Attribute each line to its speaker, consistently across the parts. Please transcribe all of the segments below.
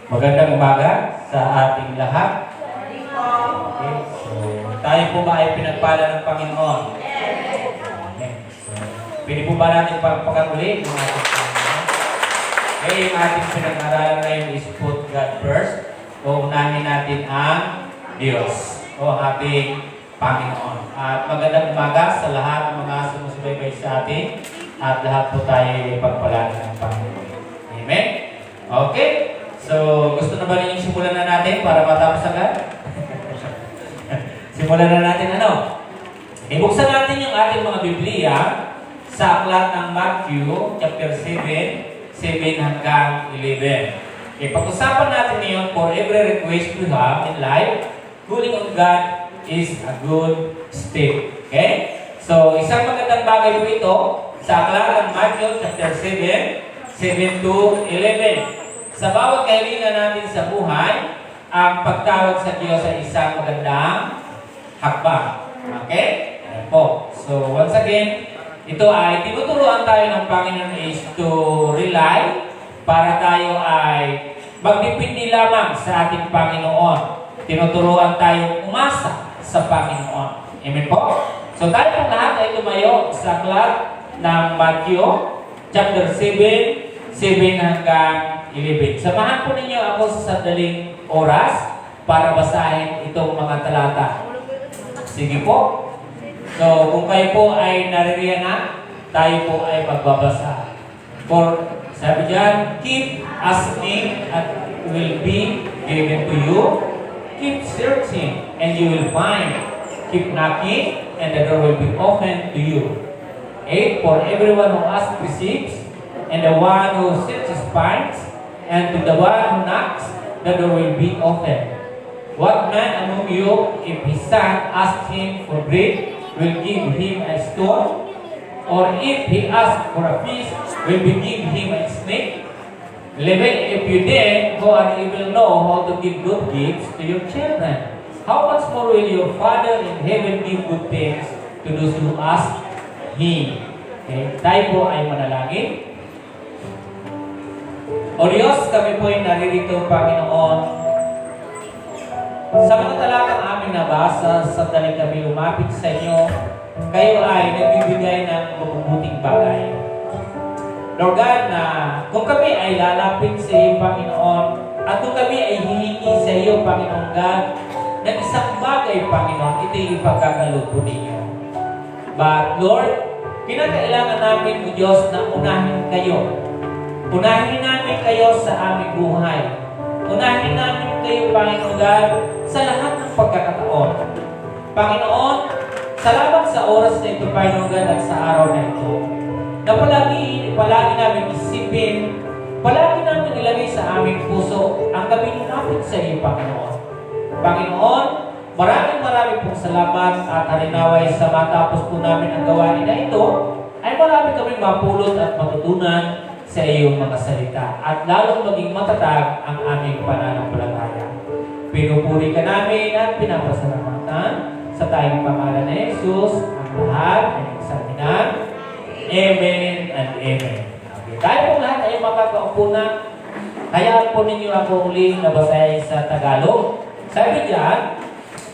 Speaker 1: Magandang umaga sa ating lahat. Okay, so tayo po ba ay pinagpala ng Panginoon? Okay, so pwede po ba natin pagpakatuloy ng ating Panginoon? Okay, yung ating pinag-aralan ngayon is put God first, o unahin natin ang Diyos o ating Panginoon. At magandang umaga sa lahat ng mga sumusubaybay sa atin at lahat po tayo ay pagpala ng Panginoon. Amen? Okay? So, gusto na ba ninyong simulan na natin para matapos agad? Simulan na natin ano? Ibuksan natin yung ating mga Biblia sa aklat ng Matthew chapter 7, 7 hanggang 11. Pag-usapan natin ngayon, for every request we have in life, calling on God is a good step. Okay? So, isang magandang bagay po ito sa aklat ng Matthew chapter 7, 7 to 11. Sa bawat kahilingan natin sa buhay, ang pagtawag sa Diyos ay isang magandang hakbang. Okay? Ayan po. So, once again, ito ay tinuturuan tayo ng Panginoon is to rely para tayo ay magdipindi lamang sa ating Panginoon. Tinuturuan tayong umasa sa Panginoon. Amen po? So, tayo pong lahat ay tumayo sa aklat ng Matthew chapter 7, 7 hanggang 11. Samahan po ninyo ako sa sandaling oras para basahin itong mga talata. Sige po. So, kung kayo po ay naririyan na, tayo po ay magbabasa. For, sabi dyan, keep asking and it will be given to you. Keep searching and you will find. Keep knocking and the door will be opened to you. 8. For everyone who asks receives, and the one who searches finds, and to the one who knocks, the door will be open. What man among you, if his son asks him for bread, will give him a stone? Or if he asks for a fish, will we give him a snake? 11. If you then go and you will know how to give good gifts to your children, how much more will your Father in heaven give good things to those who ask Him? Okay. Tayo po ay manalangin. O Diyos, kami po ay naririto, Panginoon. Sa mga talatang aming nabasa, sandali kami lumapit sa inyo, kayo ay nagbibigay ng mabubuting bagay. Lord God, na kung kami ay lalapit sa iyo, Panginoon, at kung kami ay hihingi sa iyo, Panginoon God, ng isang bagay, Panginoon, ito yung ipagkakaloob po ninyo. But Lord, kinakailangan namin, O Diyos, na unahin kayo. Unahin namin kayo sa aming buhay. Unahin namin kayo, Panginoon God, sa lahat ng pagkakataon. Panginoon, salamat sa oras na ito, Panginoon God, at sa araw na ito. Na palagi namin isipin, palagi namin ilagay sa aming puso ang kami lumapit sa iyo, Panginoon. Panginoon, maraming pong salamat at halinaway sa matapos po namin ang gawain na ito, ay marami kaming mapulot at matutunan sa iyong mga salita at lalong maging matatag ang aming pananampalataya. Pinupuri ka namin at pinapasalamatan sa tayong pangalan ni Jesus ang lahat ay nagsabihan. Amen and amen. Okay. Tayo po lahat ay makakaupo na. Kaya po ninyo ako uling nabasahin sa Tagalog. Sabi diyan,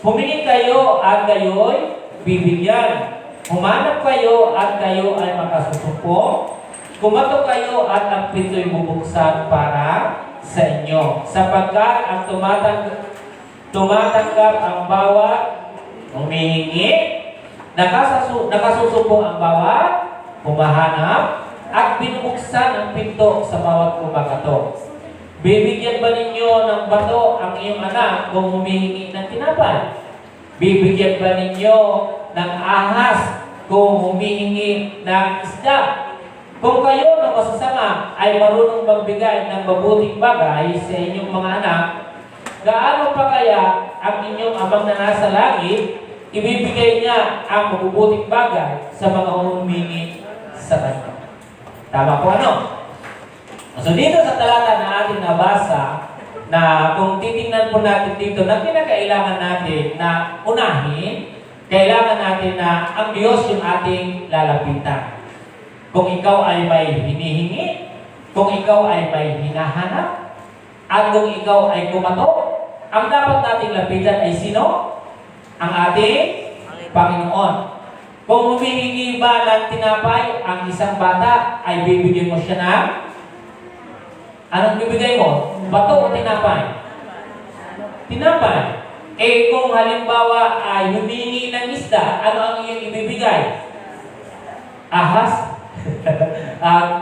Speaker 1: humingi kayo at kayo'y bibigyan. Humanap kayo at kayo ay makasusupo. Kumatok kayo at ang pinto'y bubuksan para sa inyo. Sapagkat ang tumatanggap ang bawat humihingi, nakasusupo ang bawat humahanap, at binubuksan ang pinto sa bawat kumakatok. Bibigyan ba ninyo ng bato ang iyong anak kung humihingi ng tinapay? Bibigyan ba ninyo ng ahas kung humihingi ng isda? Kung kayo na masasama ay marunong magbigay ng mabuting bagay sa inyong mga anak, gaano pa kaya ang inyong amang na nasa langit, ibibigay niya ang mabubuting bagay sa mga humingi sa kanya. Tama po ano? So dito sa talata na ating nabasa, na kung titingnan po natin dito na kinakailangan natin na unahin, kailangan natin na ang Diyos yung ating lalapitan. Kung ikaw ay may hinihingi, kung ikaw ay may hinahanap, at kung ikaw ay kumato, ang dapat nating lapitan ay sino? Ang ating Panginoon. Kung humihingi ba ng tinapay ang isang bata, ay bibigyan mo siya ng anong bibigay mo? Bato o tinapay? Tinapay. Eh kung halimbawa ay humingi ng isda, ano ang iyong ibibigay? Ahas?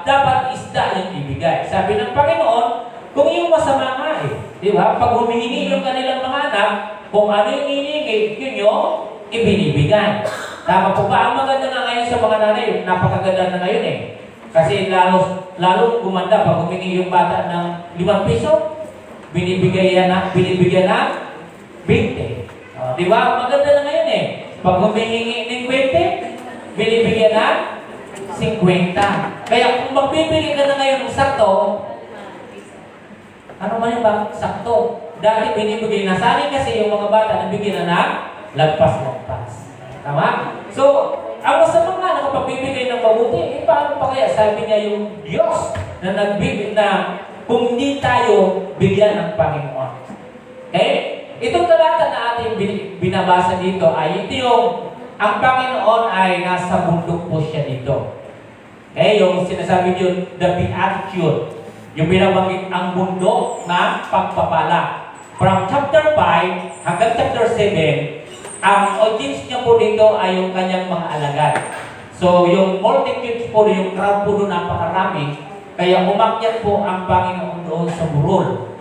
Speaker 1: Dapat isda yung ibigay. Sabi ng Panginoon, kung yung masama nga di ba? Pag humihingi yung kanilang mga anak, kung ano yung hinihingi, yun yung ibinibigay. Tama po ba? Ang maganda nga ngayon sa mga nanay, napakaganda na ngayon Kasi lalo gumanda pag humingi yung bata ng 5 piso, binibigyan ng 20. Di ba? Maganda na ngayon Pag humingi ng 20, binibigyan ng 50. Kaya kung magbibigay ka na ngayon ng sakto, ano man yung sakto? Dati binibigay na sa akin kasi yung mga bata nabigyan na ng lagpas-lagpas. Tama? So, ang masama nga na kapagbibigay ng mabuti, paano pa kaya? Sabi niya yung Diyos na nagbibigay na kung hindi tayo bigyan ng Panginoon. Okay? Itong talata na ating binabasa dito ay ito yung ang Panginoon ay nasa bundok po siya dito. Okay? Yung sinasabi niyo, the Beatitude. Yung binabanggit ang bundok na pagpapala. From chapter 5 hanggang chapter 7, ang audience niya po dito ay yung kanyang mga alagad. So, yung multitudes po, yung crowd po doon napakarami, kaya umakyat po ang Panginoon doon sa burol.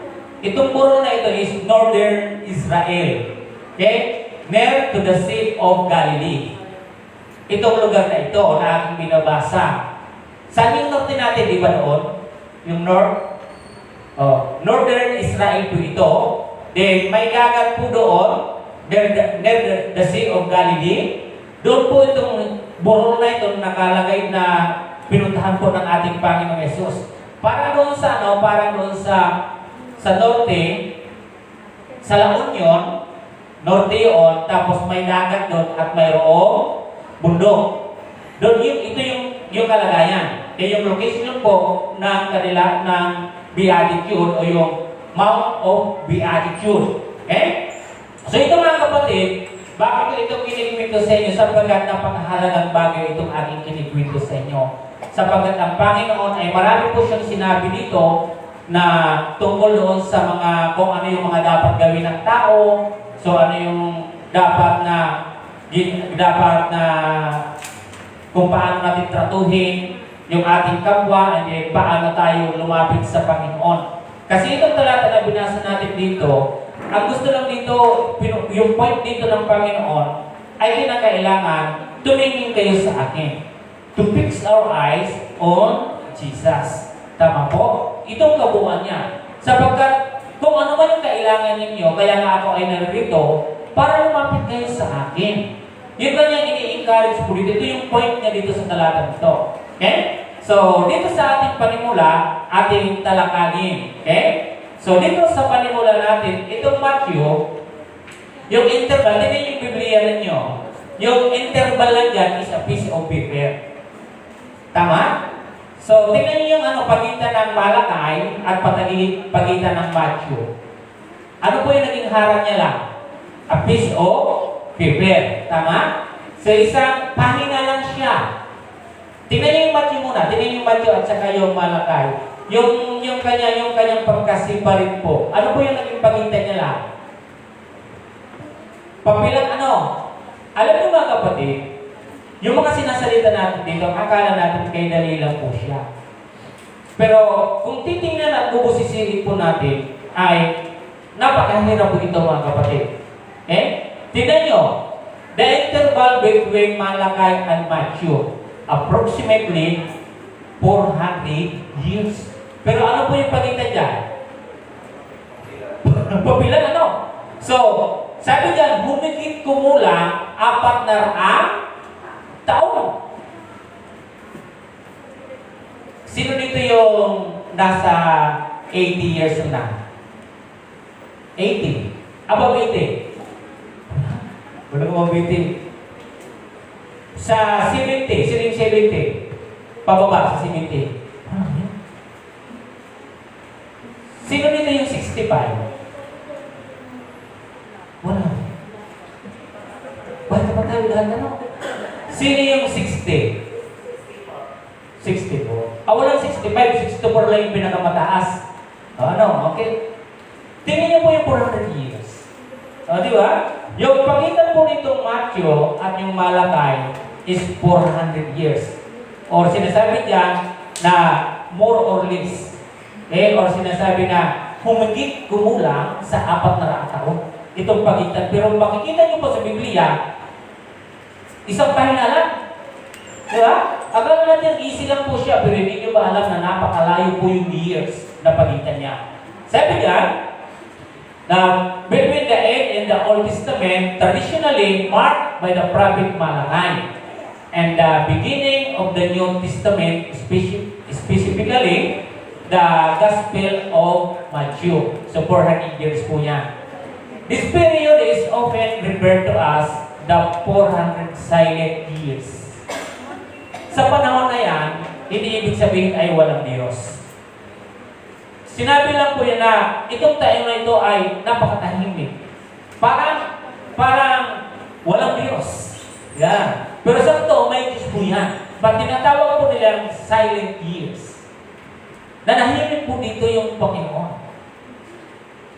Speaker 1: Itong burol na ito is Northern Israel. Okay? Near to the Sea of Galilee. Itong lugar na ito na aking binabasa. Saan yung norte natin, di ba doon? Yung Northern Israel po ito. Then, may dagat po doon, near the Sea of Galilee. Doon po itong burol na ito nakalagay na pinuntahan po ng ating Panginoong Yesus. Para doon sa para doon sa norte, sa La Union, norte yun, tapos may dagat doon at mayroong bundok. Doon ito yung kalagayan. Yung location po ng kanila ng Beatitude o yung Mount of Beatitude. Okay? So ito mga kapatid, bakit ko itong kinikwento sa inyo? Sapagkat napakahalagang bagay itong aking kinikwento sa inyo. Sapagkat ang Panginoon ay marami po siyang sinabi dito na tungkol doon sa mga kung ano yung mga dapat gawin ng tao, so ano yung dapat na kung paano natin tratuhin yung ating kapwa, and paano tayo lumapit sa Panginoon. Kasi itong talata na binasa natin dito, ang gusto lang dito, yung point dito ng Panginoon, ay kinakailangan tumingin kayo sa akin. To fix our eyes on Jesus. Tama po? Itong kabuuan niya. Sapagkat kung ano man yung kailangan ninyo, kaya nga ako ay narito, para lumapit kayo sa akin. Yung kanyang ini-encourage po dito. Ito yung point niya dito sa talata nito. Okay? So, dito sa ating panimula, ating talakagin. Okay? So, dito sa panimula natin, itong Matthew, yung interval, tingnan yung Biblia ninyo. Yung interval lang dyan is a piece of paper. Tama? So, tingnan niyo yung pagitan ng Malakay at pagitan ng Matthew. Ano po yung naging harang niya lang? A piece of paper. Tama? So, isang pahina lang siya. Tingnan niyo yung Matthew muna. Tingnan niyo yung Matthew at saka yung Malakay. Yung kanyang pagkasiparit po. Ano po yung naging pagitan niya lang? Papilang Alam niyo mga kapatid, yung mga sinasalita natin dito, akala natin kay dali lang po siya. Pero kung titingnan at bubusisihin po natin, ay napakahirap po ito mga kapatid. Tingnan nyo, the interval between Malakay and Matthew, approximately 400 years. Pero ano po yung pagitan dyan? Pabilang So, sabi dyan, humigit kumulang 400 taon. Sino dito yung nasa 80 years na? 80. Above 80. Wala ko above 80. Sa 70. Sino yung 70? Pababa sa 70. Sino dito yung 60? 65. Wala. Bakit pa tayo lahat ano? Sino yung 60? 64. Walang 65, 64 lang yung pinakamataas. Ano? Okay. Tingnan niyo po yung 400 years. Di ba? Yung pagitan po nitong Matthew at yung Malakay is 400 years. Or sinasabi diyan na more or less. Or sinasabi na humigit kumulang sa 400 taon. Itong pagitan. Pero makikita niyo po sa Biblia, isang pahina lang. Di ba? Akala natin easy lang po siya, pero hindi niyo ba alam na napakalayo po yung years na pagitan niya. Sabi diyan, na between the End and the Old Testament, traditionally marked by the prophet Malachi, and the beginning of the New Testament, specifically the Gospel of Matthew. So 400 years po yan. This period is often referred to as the 400 silent years. Sa panahon na yan, hindi ibig sabihin ay walang Diyos. Sinabi lang po yan na itong tayo na ito ay napakatahimik. Parang walang Diyos. Yan. Pero sa ito, may Diyos po yan. But tinatawag po nilang silent years. Nanahimik po dito yung Panginoon.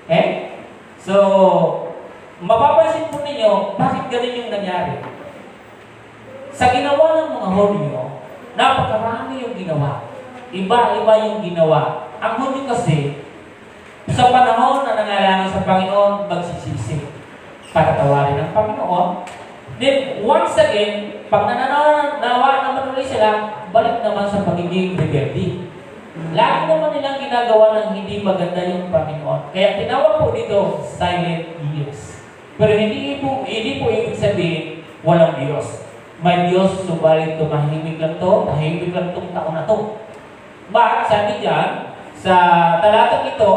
Speaker 1: Okay? So, mapapansin po ninyo, bakit ganun yung nangyari? Sa ginawa ng mga Hudyo, napakarami yung ginawa. Iba-iba yung ginawa. Ang Hudyo kasi, sa panahon na nangailangan sa Panginoon, magsisisi. Patatawarin ng Panginoon. Then, once again, pag nananawa naman ulit sila, balik naman sa pagiging rebelde. Lagi naman nilang ginagawa ng hindi maganda yung Panginoon. Kaya tinawag po dito, silent years. Pero hindi po ibig sabihin, walang Diyos. May Diyos, subalit tumahimik lang to, tahimik lang tong taon na to. But, sabi diyan, sa talatang ito,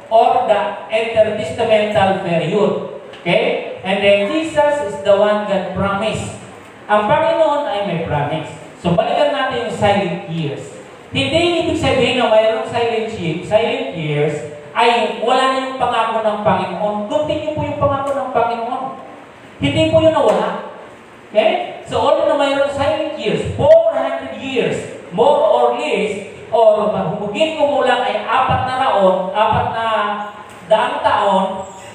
Speaker 1: or the intertestamental period. Okay? And then, Jesus is the one God promised. Ang Panginoon ay may promise. So, balikan natin yung silent years. Hindi ibig sabihin na mayroong silent years ay wala na yung pangako ng Panginoon. Continue po yung pangako ng Panginoon. Hindi po yun nawala. Okay? So, although na mayroong silent years, 400 years, more or less, or humugin ko mula ay 400 taon,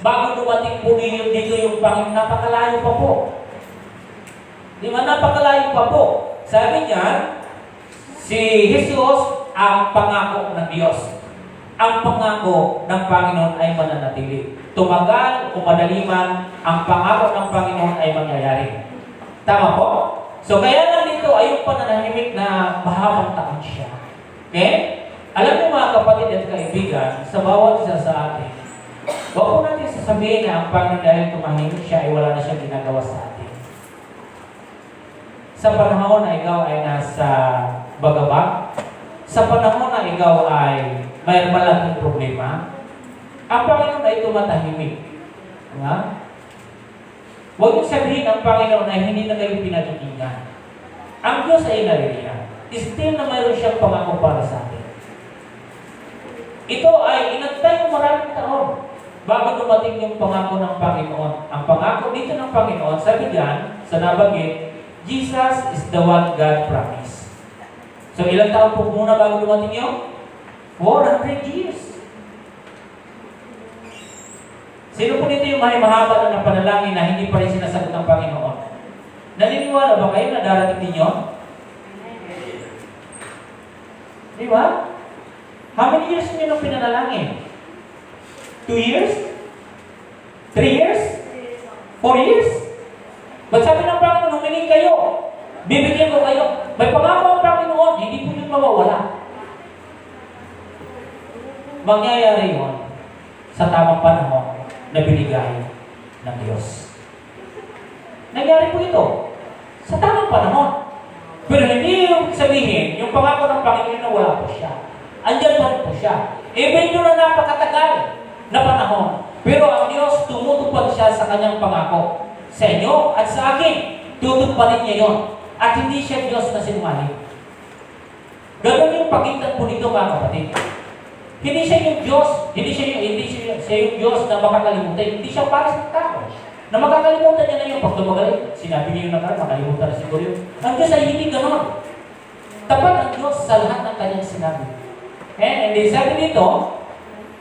Speaker 1: bago dumating po dito yung Panginoon, napakalayo pa po. Di ba? Napakalayo pa po. Sabi niya, si Jesus ang pangako ng Diyos. Ang pangako ng Panginoon ay mananatili. Tumagal o madali man, ang pangako ng Panginoon ay mangyayari. Tama po? So kaya lang dito ay yung pananahimik na mahabang taon siya. Okay? Alam niyo mga kapatid at kaibigan, sa bawat isa sa atin, huwag po natin sasabihin na ang Panginoon dahil tumahimik siya ay wala na siyang ginagawa sa atin. Sa panahon na ikaw ay nasa bagabag, sa panahon na ikaw ay may malaking problema, ang Panginoon ay tumatahimik. Diba? Huwag yung sabihin ang Panginoon ay hindi na kayo pinakikinggan. Ang Diyos ay naririyan. Still na mayroon siyang pangako para sa atin. Ito ay inantay ng maraming taon bago dumating yung pangako ng Panginoon. Ang pangako dito ng Panginoon, sabi diyan, sa nabanggit, Jesus is the one God promised. So ilang taon po muna bago dumating yun? 400 years. Sino po dito yung mahaba na panalangin na hindi pa rin sinasagot ng Panginoon? Naniniwala ba kayo na darating ninyo? Di ba? How many years niyo nung pinanalangin? 2 years? 3 years? 4 years? Ba't sabi ng Panginoon, humiling kayo? Bibigyan ko kayo. May pangako ang Panginoon, hindi po yun mawawala. Mangyayari yun sa tamang panahon na binigay ng Diyos. Nangyari po ito sa tamang panahon. Pero hindi yung sabihin, yung pangako ng Panginoon na wala po siya. Andiyan pa rin po siya. Even yun na napakatagal na panahon. Pero ang Diyos, tumutupad siya sa kanyang pangako. Sa inyo at sa akin, tutuparin niya yun. At hindi siya Diyos na sinungaling. Ganun yung pagitan po nito mga kapatid. Hindi siya yung Diyos, siya yung Diyos na makakalimutan. Hindi siya para sa tao. Na makakalimutan niya na yung pag tumagaling. Sinabi niya yung nakaraan, makalimutan na siguro yun. Ang Diyos ay hindi ganon. Tapat ang Diyos sa lahat ng kanyang sinabi. Okay? And then sabi dito,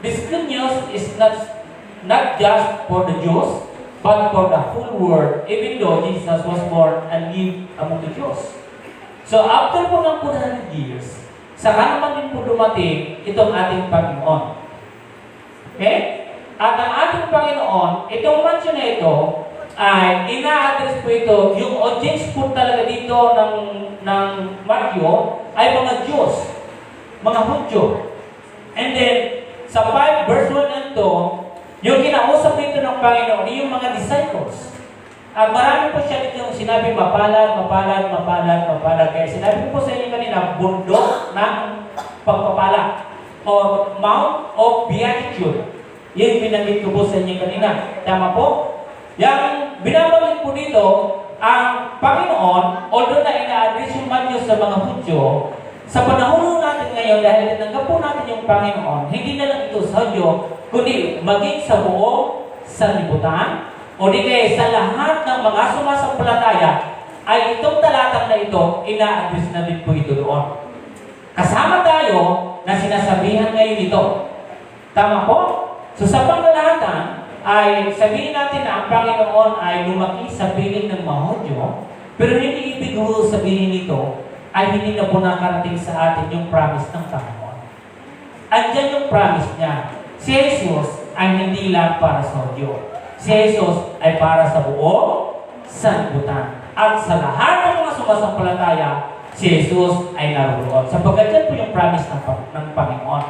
Speaker 1: this good news is not just for the Jews, but for the whole world, even though Jesus was born and lived among the Jews. So after po ng 400 years, saka naman din po dumating itong ating Panginoon. Okay? At ang ating Panginoon, itong mansion na ito, ay ina-address po ito, yung audience po talaga dito ng Matthew, ay mga Diyos, mga Hudyo. And then, sa 5 verse 1 and 2, yung kinausap dito ng Panginoon, yung mga disciples. At marami po siya dito yung sinabi, mapalad. Kaya sinabi ko po sa inyo kanina, bundok ng pagpapala or Mount of Beatitude. Yan binanggit ko po sa inyo kanina. Tama po? Yang binabanggit po dito, ang Panginoon, although na ina-address yung Matthew sa mga Hudyo, sa panahon natin ngayon, dahil tinanggap po natin yung Panginoon, hindi na lang ito sa Hudyo, kundi maging sa buong sanlibutan, o di kaya sa lahat ng mga sumasampalataya, ay itong talatang na ito, ina-address na din po ito doon. Kasama tayo na sinasabihan ngayon ito. Tama po? So sa pangkalahatan, ay sabihin natin na ang Panginoon ay lumaki sa piling ng mga Hudyo, pero hindi ibig sabihin nito ay hindi na po nakarating sa atin yung promise ng Panginoon. Andiyan yung promise niya. Si Jesus ay hindi lang para sa Hudyo. Si Jesus ay para sa buong sanlibutan. At sa lahat ng mga sumasampalataya, si Jesus ay naroon. Sapagkat yan po yung promise ng Panginoon.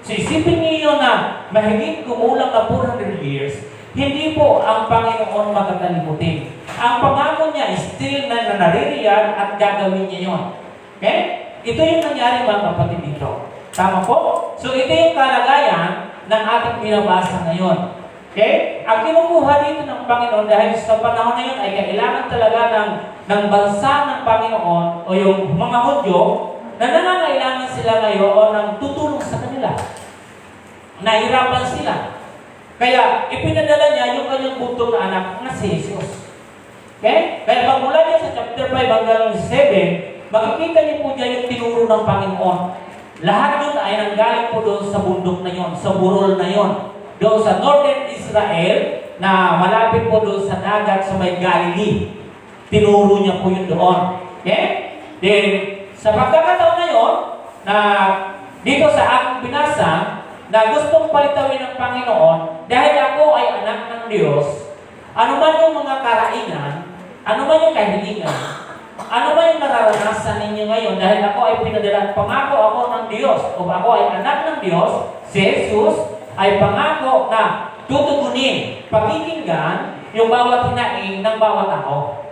Speaker 1: So isipin niyo na mahigit kumulang na 400 years, hindi po ang Panginoon makakalimutin. Ang pangako niya is still na naririyan at gagawin niya yon. Okay? Ito yung nangyari mga kapatid dito. Tama po? So ito yung kalagayan ng ating binabasa ngayon. Okay? Ang kinukuha dito ng Panginoon dahil sa panahon na yun ay kailangan talaga ng bansa ng Panginoon o yung mga Hudyo na nangangailangan sila ngayon ng tutulong sa kanila. Nahirapan sila. Kaya ipinadala niya yung kanyang buntong na anak na si Jesus. Okay? Kaya magmula niya sa chapter 5 hanggang 7, makikita niyo po dyan yung tinuro ng Panginoon. Lahat yun ay nanggaling po doon sa bundok na yun, sa burol na yun. Doon sa northern Israel, na malapit po doon sa dagat sa may Galilee. Tinuro niya po yun doon. Okay? Then, sa pagkakataon na yun, na dito sa aking binasa, na gustong palitawin ng Panginoon, dahil ako ay anak ng Diyos, ano man yung mga karainan, ano man yung kahilingan, ano man yung nararanasan ninyo ngayon, dahil ako ay pinadala, pangako ako ng Diyos, o ako ay anak ng Diyos, si Jesus, ay pangako na tutugunin, pakikinggan yung bawat hinaing ng bawat tao.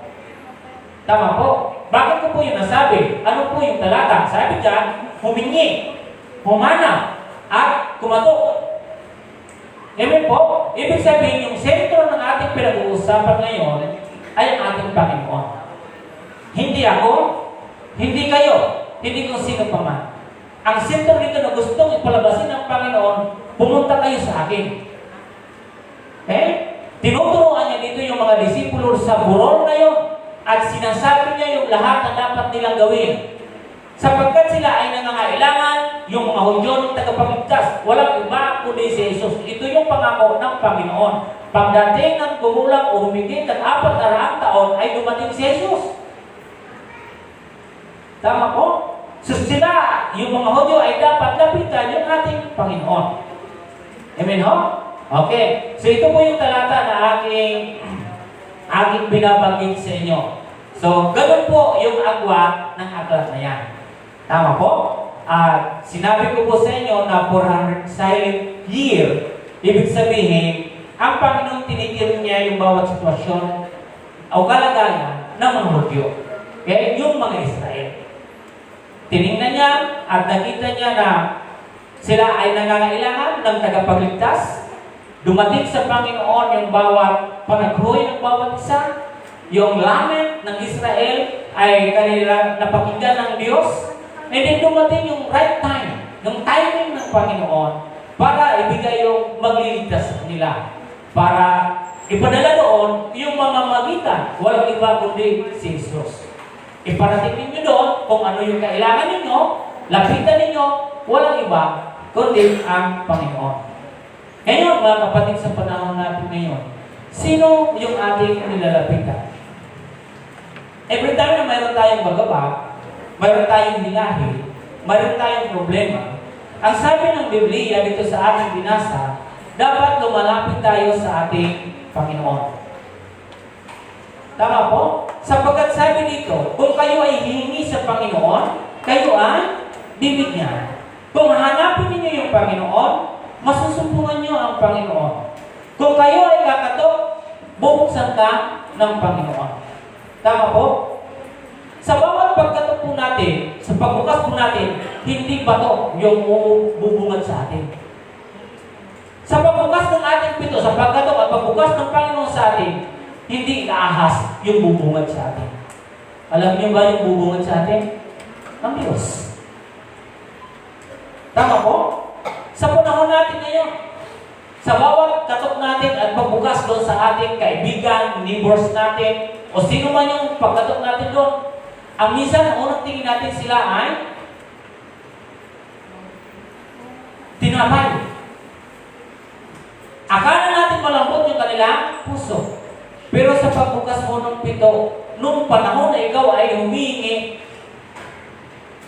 Speaker 1: Tama po? Bakit ko po yung nasabi? Ano po yung talata? Sabi dyan, humingi, humanap, at kumatok. Amen po? Ibig sabihin, yung sentro ng ating pinag-uusapan ngayon ay ang ating Panginoon. Hindi ako, hindi kayo, hindi kung sino pa man. Ang sentro dito na gustong ipalabasin ng Panginoon, pumunta kayo sa akin. Okay? Tinuturuan niya dito yung mga disipulo sa burol na yun at sinasabi niya yung lahat na dapat nilang gawin. Sapagkat sila ay nangangailangan, yung mga Hudyo ng tagapagligtas, walang iba kundi si Jesus. Ito yung pangako ng Panginoon. Pagdating ng gumulang o humigit ng 400 taon, ay dumating si Jesus. Tama po? So sila, yung mga Hudyo ay dapat lapitan yung ating Panginoon. Amen ho? Okay. So ito po yung talata na aking binabanggit sa inyo. So, ganun po yung agwa ng aklat na yan. Tama po? At sinabi ko po sa inyo na 400 silent year, ibig sabihin, ang Panginoon tinitir niya yung bawat sitwasyon o kalagayan ng mga Hudyo. Okay? Yung mga Israel. Tinignan niya at nakita niya na sila ay nangangailangan ng tagapagligtas. Dumating sa Panginoon yung bawat panaghoy ng bawat isa. Yung lament ng Israel ay kanila napakinggan ng Diyos. And then dumating yung right time, yung timing ng Panginoon para ibigay yung magliligtas sa kanila. Para ipadala doon yung mamamagitan. Walang iba kundi si Jesus. Iparating ninyo doon kung ano yung kailangan ninyo, lapitan ninyo, walang iba kundi ang Panginoon. Ngayon, mga kapatid, sa panahon natin ngayon, sino yung ating nilalapitan? Every time na mayroon tayong bagabag, mayroon tayong nilahi, mayroon tayong problema, ang sabi ng Biblia dito sa ating binasa, dapat lumalapit tayo sa ating Panginoon. Tama po? Sapagkat sabi dito, kung kayo ay hihingi sa Panginoon, kayo ay bibigyan. Kung hanapin ninyo yung Panginoon, masusumbungan nyo ang Panginoon. Kung kayo ay kakatok, bubuksan ka ng Panginoon. Tama po? Sa bawat pagkatok po natin, sa pagbukas po natin, hindi bato yung bubungad sa atin. Sa pagbukas ng ating pito, sa pagkatok at pagbukas ng Panginoon sa atin, hindi inaahas yung bubungad sa atin. Alam niyo ba yung bubungad sa atin? Ang Diyos. Tama po? Sa panahon natin ngayon, sa bawat katok natin at pagbukas doon sa ating kaibigan, neighbors natin, o sino man yung pagkatok natin doon, ang minsan, unang tingin natin sila ay tinapay. Akala natin malambot yung kanilang puso. Pero sa pagbukas mo ng pito, nung panahon na ikaw ay humihingi,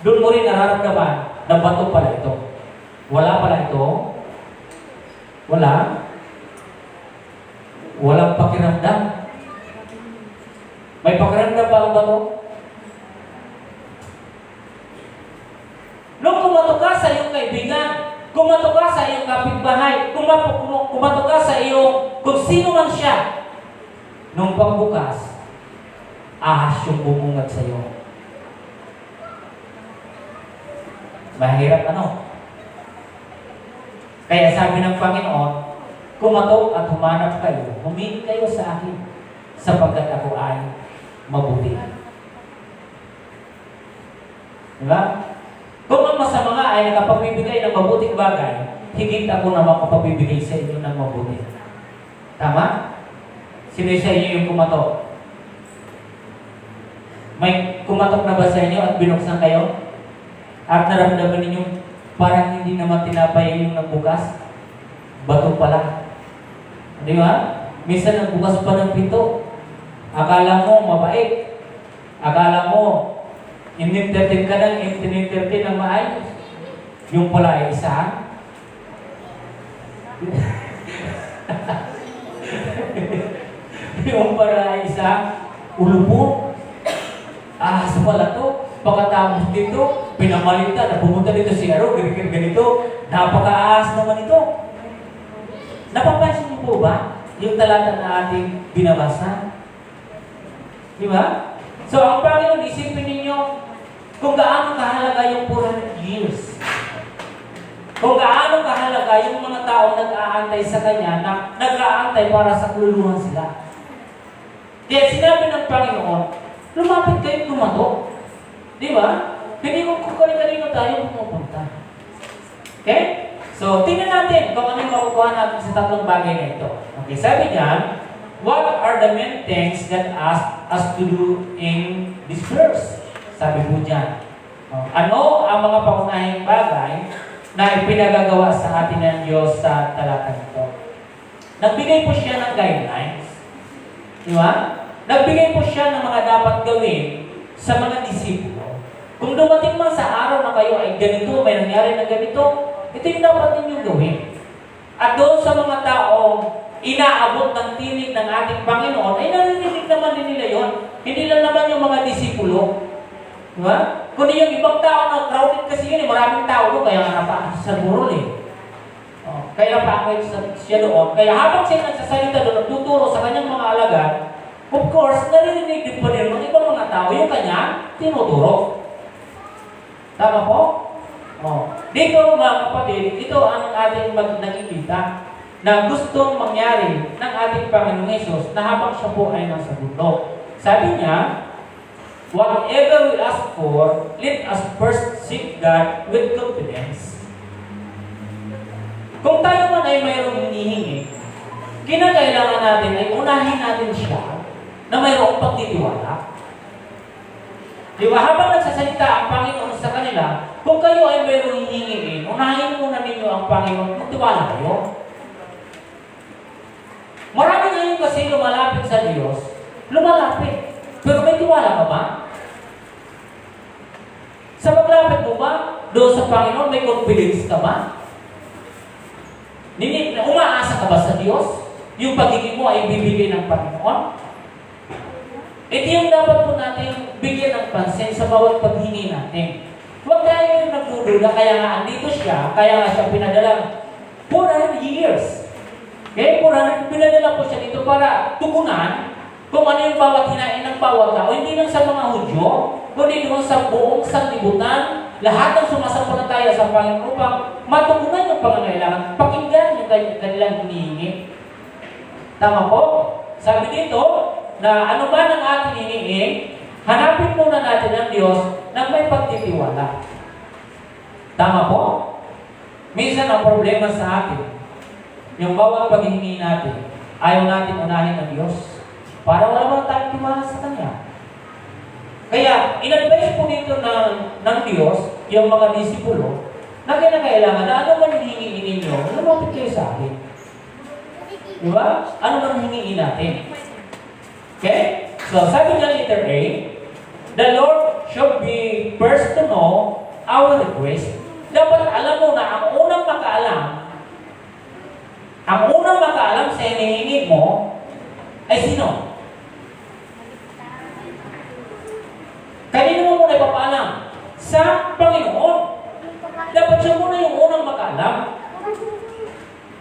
Speaker 1: doon mo rin nararamdaman na bato pala ito. Wala pala ito. Wala. Walang pakiramdam. May pakiramdam ba ang bato? Nung kumato ka sa iyong kaibigan, kumato ka sa iyong kapitbahay, kumato ka sa iyong kung sino man siya, nung pagbukas, ahas yung bumungad sa iyo. Mahirap ano? Kaya sabi ng Panginoon, kumato at humanap kayo, humingi kayo sa akin, sapagkat ako ay mabuti. Diba? Kung ang masama nga ay nakapagbibigay ng mabuting bagay, higit ako na makapagbibigay sa inyo ng mabuti. Tama? Sino sa inyo yung kumatok? May kumatok na ba sa inyo at binuksan kayo? At naramdaman ninyo parang hindi naman tinapay yung nagbukas? Bato pala. Di ba? Minsan nagbukas pa ng pinto. Akala mo mabait. Akala mo in-entertain ka ng in-entertain ng maayos. Yung pala ay isa. Yung pala ay isa. Ulubog. Ahas pala to. Pagkatapos dito, pinamalita na pumunta dito si Aro, ganito. Napaka-ahas naman ito. Napapansin niyo po ba yung talata na ating binabasa? Di ba? So, ang Panginoon, isipin ninyo kung gaano kahalaga yung 400 years. Kung gaano kahalaga yung mga tao nag-aantay sa Kanya, na nag-aantay para sa kululuhan sila. Kaya sinabi ng Panginoon, lumapit kayo tumato. Di ba? Hindi kung kanino tayo pumupunta. Okay? So, tingnan natin kung ano yung makukuha natin sa tatlong bagay na ito. Okay, sabi niya, what are the main things that ask us to do in this verse? Sabi po dyan. Ano ang mga pangunahing bagay na ipinagagawa sa atin ng Diyos sa talata nito? Nagbigay po siya ng guidelines. Di ba? Nagbigay po siya ng mga dapat gawin sa mga disipulo. Kung dumating man sa araw na kayo ay ganito, may nangyari na ganito, ito yung dapat ninyong gawin. At doon sa mga taong inaabot ng tinig ng ating Panginoon, ay narinig naman din nila yon. Hindi lang naman yung mga disipulo. Diba? Kundi yung ibang tao na crowded kasi yun, maraming tao doon, kaya nga napaan sa burol eh. Kaya napaan siya doon. Kaya habang siya nagsasalita doon, nagtuturo sa kanyang mga alagad, of course, narinig din pa rin ng ibang mga tao yung kanya tinuturo. Tama po? Dito mga kapatid, ito ang ating nakikita na gustong mangyari ng ating Panginoong Hesus na habang siya po ay nasa bundok. Sabi niya, whatever we ask for, let us first seek God with confidence. Kung tayo man ay mayroong hinihingi, kinakailangan natin ay unahin natin siya na mayroong pagtitiwala. Di ba? Habang nagsasalita ang Panginoon sa kanila, kung kayo ay mayroong hihingin, unahin muna ninyo ang Panginoon, magtiwala kayo. Marami ngayon kasi lumalapit sa Diyos, lumalapit. Pero may tiwala ka ba? Sa paglapit mo ba, doon sa Panginoon, may confidence ka ba? Umaasa ka ba sa Diyos? Yung pagiging mo ay bibigay ng Panginoon? Ito yung dapat po natin bigyan ng pansin sa bawat paghingi natin. Huwag tayo yung nagdududa, kaya nga andito siya, kaya nga siya pinadala 400 years. Okay? 400, pinadala po siya dito para tugunan kung ano yung bawat hinain ng bawat tao, hindi lang sa mga Hudyo, kundi doon sa buong sanlibutan, lahat ng sumasampalataya sa Panginoon upang matugunan yung pangangailangan, pakinggan yung kanilang hinihingi. Tama po? Sabi dito, na ano ba ng ating hinihingi, hanapin muna natin ang Diyos na may pagtitiwala. Tama po? Minsan ang problema sa atin, yung bawat paghihingi natin, ayaw natin unahin ang Diyos. Para wala bang tayong tiwala sa Kanya. Kaya, in-advise po dito ng Diyos, yung mga disipulo, na kinakailangan na ano man hinihingi ninyo, lumapit kayo sa akin. Di ba? Ano man hinihingi natin? Okay? So, sabi nga letter A, the Lord should be first to know our request. Dapat alam mo na ang unang makaalam sa hinihingi mo ay sino? Kanino mo muna ipapaalam? Sa Panginoon. Dapat siya muna yung unang makaalam.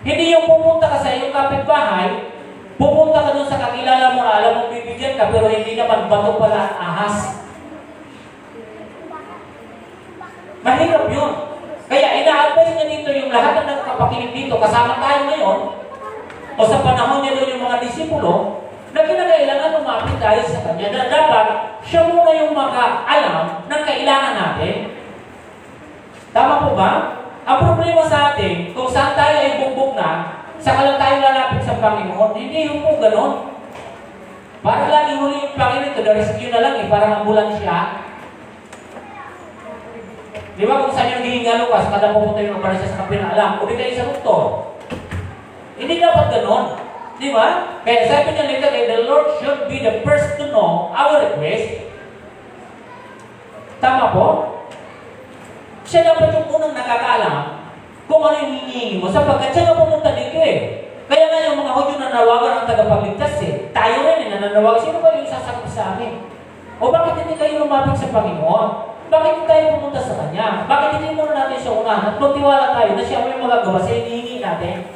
Speaker 1: Hindi yung pupunta ka sa iyong kapitbahay, pupunta ka doon sa kakilala mo na alam mong bibigyan ka, pero hindi naman bato pala at ahas. Mahirap yun. Kaya ina-advise niya dito yung lahat ng nagpapakinig dito, kasama tayo ngayon, o sa panahon niya doon yung mga disipulo, na kinakailangan lumapit tayo sa Kanya, na dapat siya muna yung makaalam ng kailangan natin. Tama po ba? Ang problema sa atin, kung saan tayo ay bugbog na, saka lang tayo lalapit sa Panginoon, hindi yung po ganon. Para lagi huli yung Panginoon, to the rescue na lang eh, parang ambulansya. Di ba kung saan yung hihingalo ka, kada pupunta yung ambulansya sa kapinaalam, uli kayo sa doktor. Hindi dapat ganon. Di ba? Kaya sabi niya later, the Lord should be the first to know our request. Tama po? Siya dapat yung unang nakakaalam kung ano yung hinihingi mo, sapagkat siya nga pumunta dito eh. Kaya nga yung mga Hudyo nanawagan ang tagapagligtas eh. Tayo rin eh, nananawagan. Sino ba yung sasakit sa amin? O bakit hindi kayo lumapit sa Panginoon? Bakit hindi tayo pumunta sa Kanya? Bakit hindi muna natin siya unahan at magtiwala tayo na siya may magagawa sa hinihingi natin?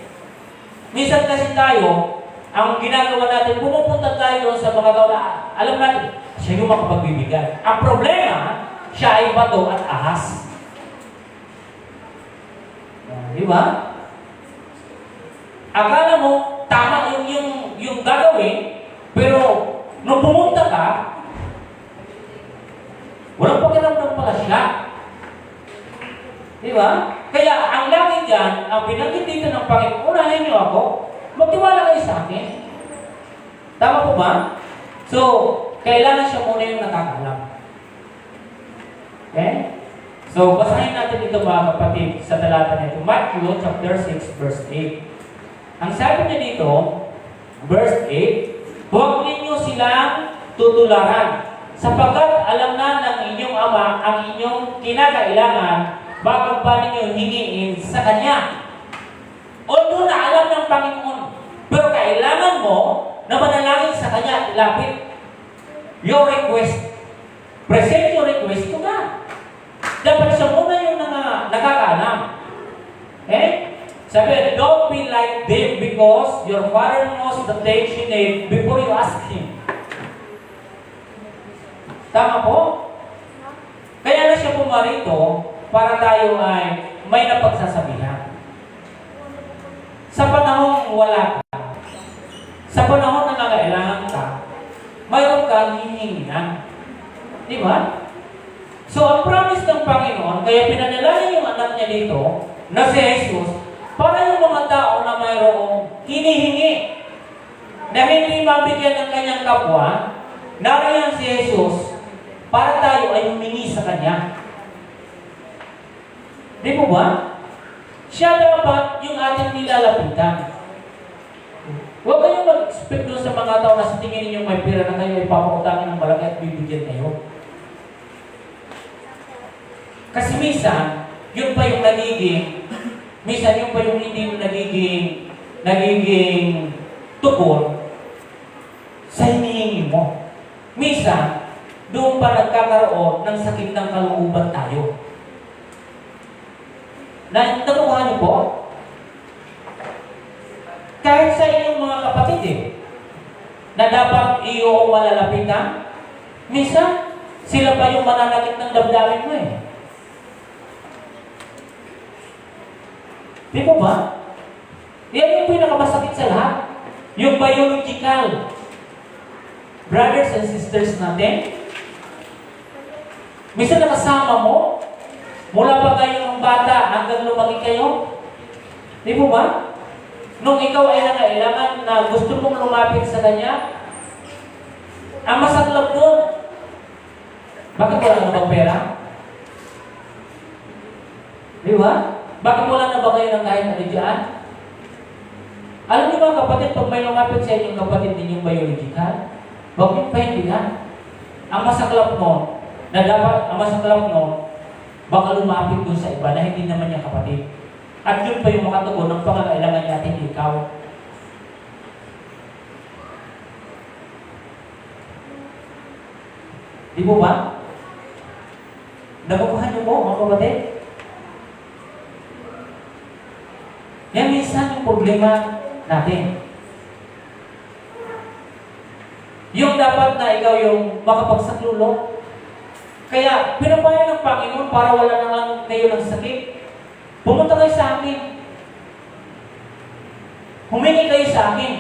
Speaker 1: Minsan kasi tayo, ang ginagawa natin, pumupunta tayo doon sa mga tao na alam natin, siya yung makapagbibigay. Ang problema, siya ay bato at ahas. Di ba? Akala mo, tama yung gagawin, pero nung pumunta ka, walang pakiramdam pala siya. Di ba? Kaya ang lagi dyan, ang binanggit dito ng Panginoon, unahin niyo ako, magtiwala kayo sa akin. Tama po ba? So, kailangan siya muna yung nakakalam. Okay? So, basahin natin ito mga kapatid sa talata nito. Matthew chapter 6, verse 8. Ang sabi niya dito, verse 8, huwag ninyo silang tutularan, sapagkat alam na ng inyong Ama ang inyong kinakailangan bago pa ninyo hingiin sa Kanya. Although na alam ng Panginoon, pero kailangan mo na manalangin sa Kanya, lapit your request. Present your request to God. Dapat siya muna yung nakakaalam. Eh? Sabi, don't be like them because your Father knows the things you need before you ask Him. Tama po? Kaya na siya pumarito para tayo ay may napagsasabihan. Sa panahong wala ka, sa panahon na nangailangan ka, mayroon kang hihinginan. Di ba? So, ang promise ng Panginoon, kaya pinadala niya yung anak niya dito, na si Jesus, para yung mga tao na mayroong hinihingi na hindi mabigyan ng kanyang kapwa, nariyan si Jesus para tayo ay humingi sa Kanya. Di po ba? Siya dapat yung ating nilalapitan. Huwag kayong mag-expect doon sa mga tao na sa tingin ninyong may pera na kayo ipapautangin ng malaki at bibigyan kayo. Kasi minsan, yun pa yung minsan yun pa yung hindi nagiging tukol sa hinihingi mo. Minsan, doon pa nagkakaroon ng sakit ng kalooban tayo. Nakuha niyo po? Kahit sa inyong mga kapatid na dapat iyo malalapitan, minsan, sila pa yung mananakit ng damdamin mo Di ba ba? Yan yung pinakamasakit sa lahat. Yung biological brothers and sisters natin. Minsan nakasama mo, mula pa kayo ng bata hanggang lumaki kayo. Di ba ba? Nung ikaw ay nangailangan na gusto mong lumapit sa Kanya, ang masaklap doon, bakit wala na bang pera? Di ba? Bakit wala na ba kayo ng kahit ano dyan? Alam niyo mga kapatid, pag may lumapit sa inyong kapatid ninyong biological, huwag niyong pahindihan. Ang masaklap mo, baka lumapit dun sa iba na hindi naman niya kapatid. At yun pa yung makatugon ng pangangailangan natin ikaw. Di mo ba? Nakukuhan niyo po, mga kapatid? Yan minsan yung problema natin. Yung dapat na ikaw yung makapagsaklulok. Kaya, pinapaya ng Panginoon para wala na lang kayo ng sakit. Pumunta kayo sa akin. Humingi kayo sa akin.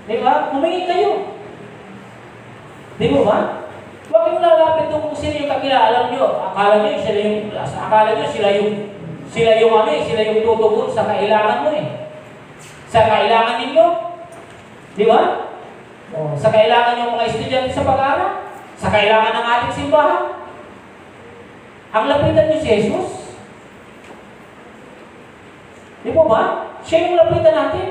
Speaker 1: Di ba? Humingi kayo. Di ba? Huwag yung lalapit kung sino yung kakilala. Alam nyo, akala nyo sila yung tutugon sa kailangan mo Sa kailangan ninyo. Di ba? Sa kailangan yung mga estudyante sa pag-aaral. Sa kailangan ng ating simbahan. Ang lapitan niyo si Jesus. Di ba ba? Siya yung lapitan natin.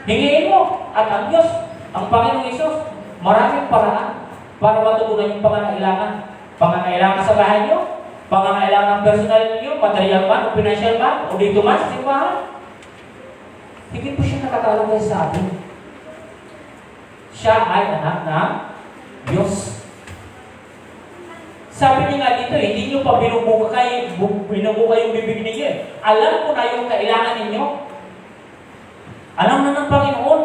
Speaker 1: Hingiin mo. At ang Diyos, ang Panginoong Isus, maraming paraan para matugunan yung pangangailangan. Pangangailangan sa bahay niyo, pangangailangan ng personal niyo, material man, o financial man, o dito man sa simbahan. Higit po siya nakakalagay sa atin. Siya ay anak ng Diyos. Sabi niya nga dito, hindi niyo pa binubuka yung bibig ninyo Alam ko na yung kailangan ninyo. Alam na ng Panginoon.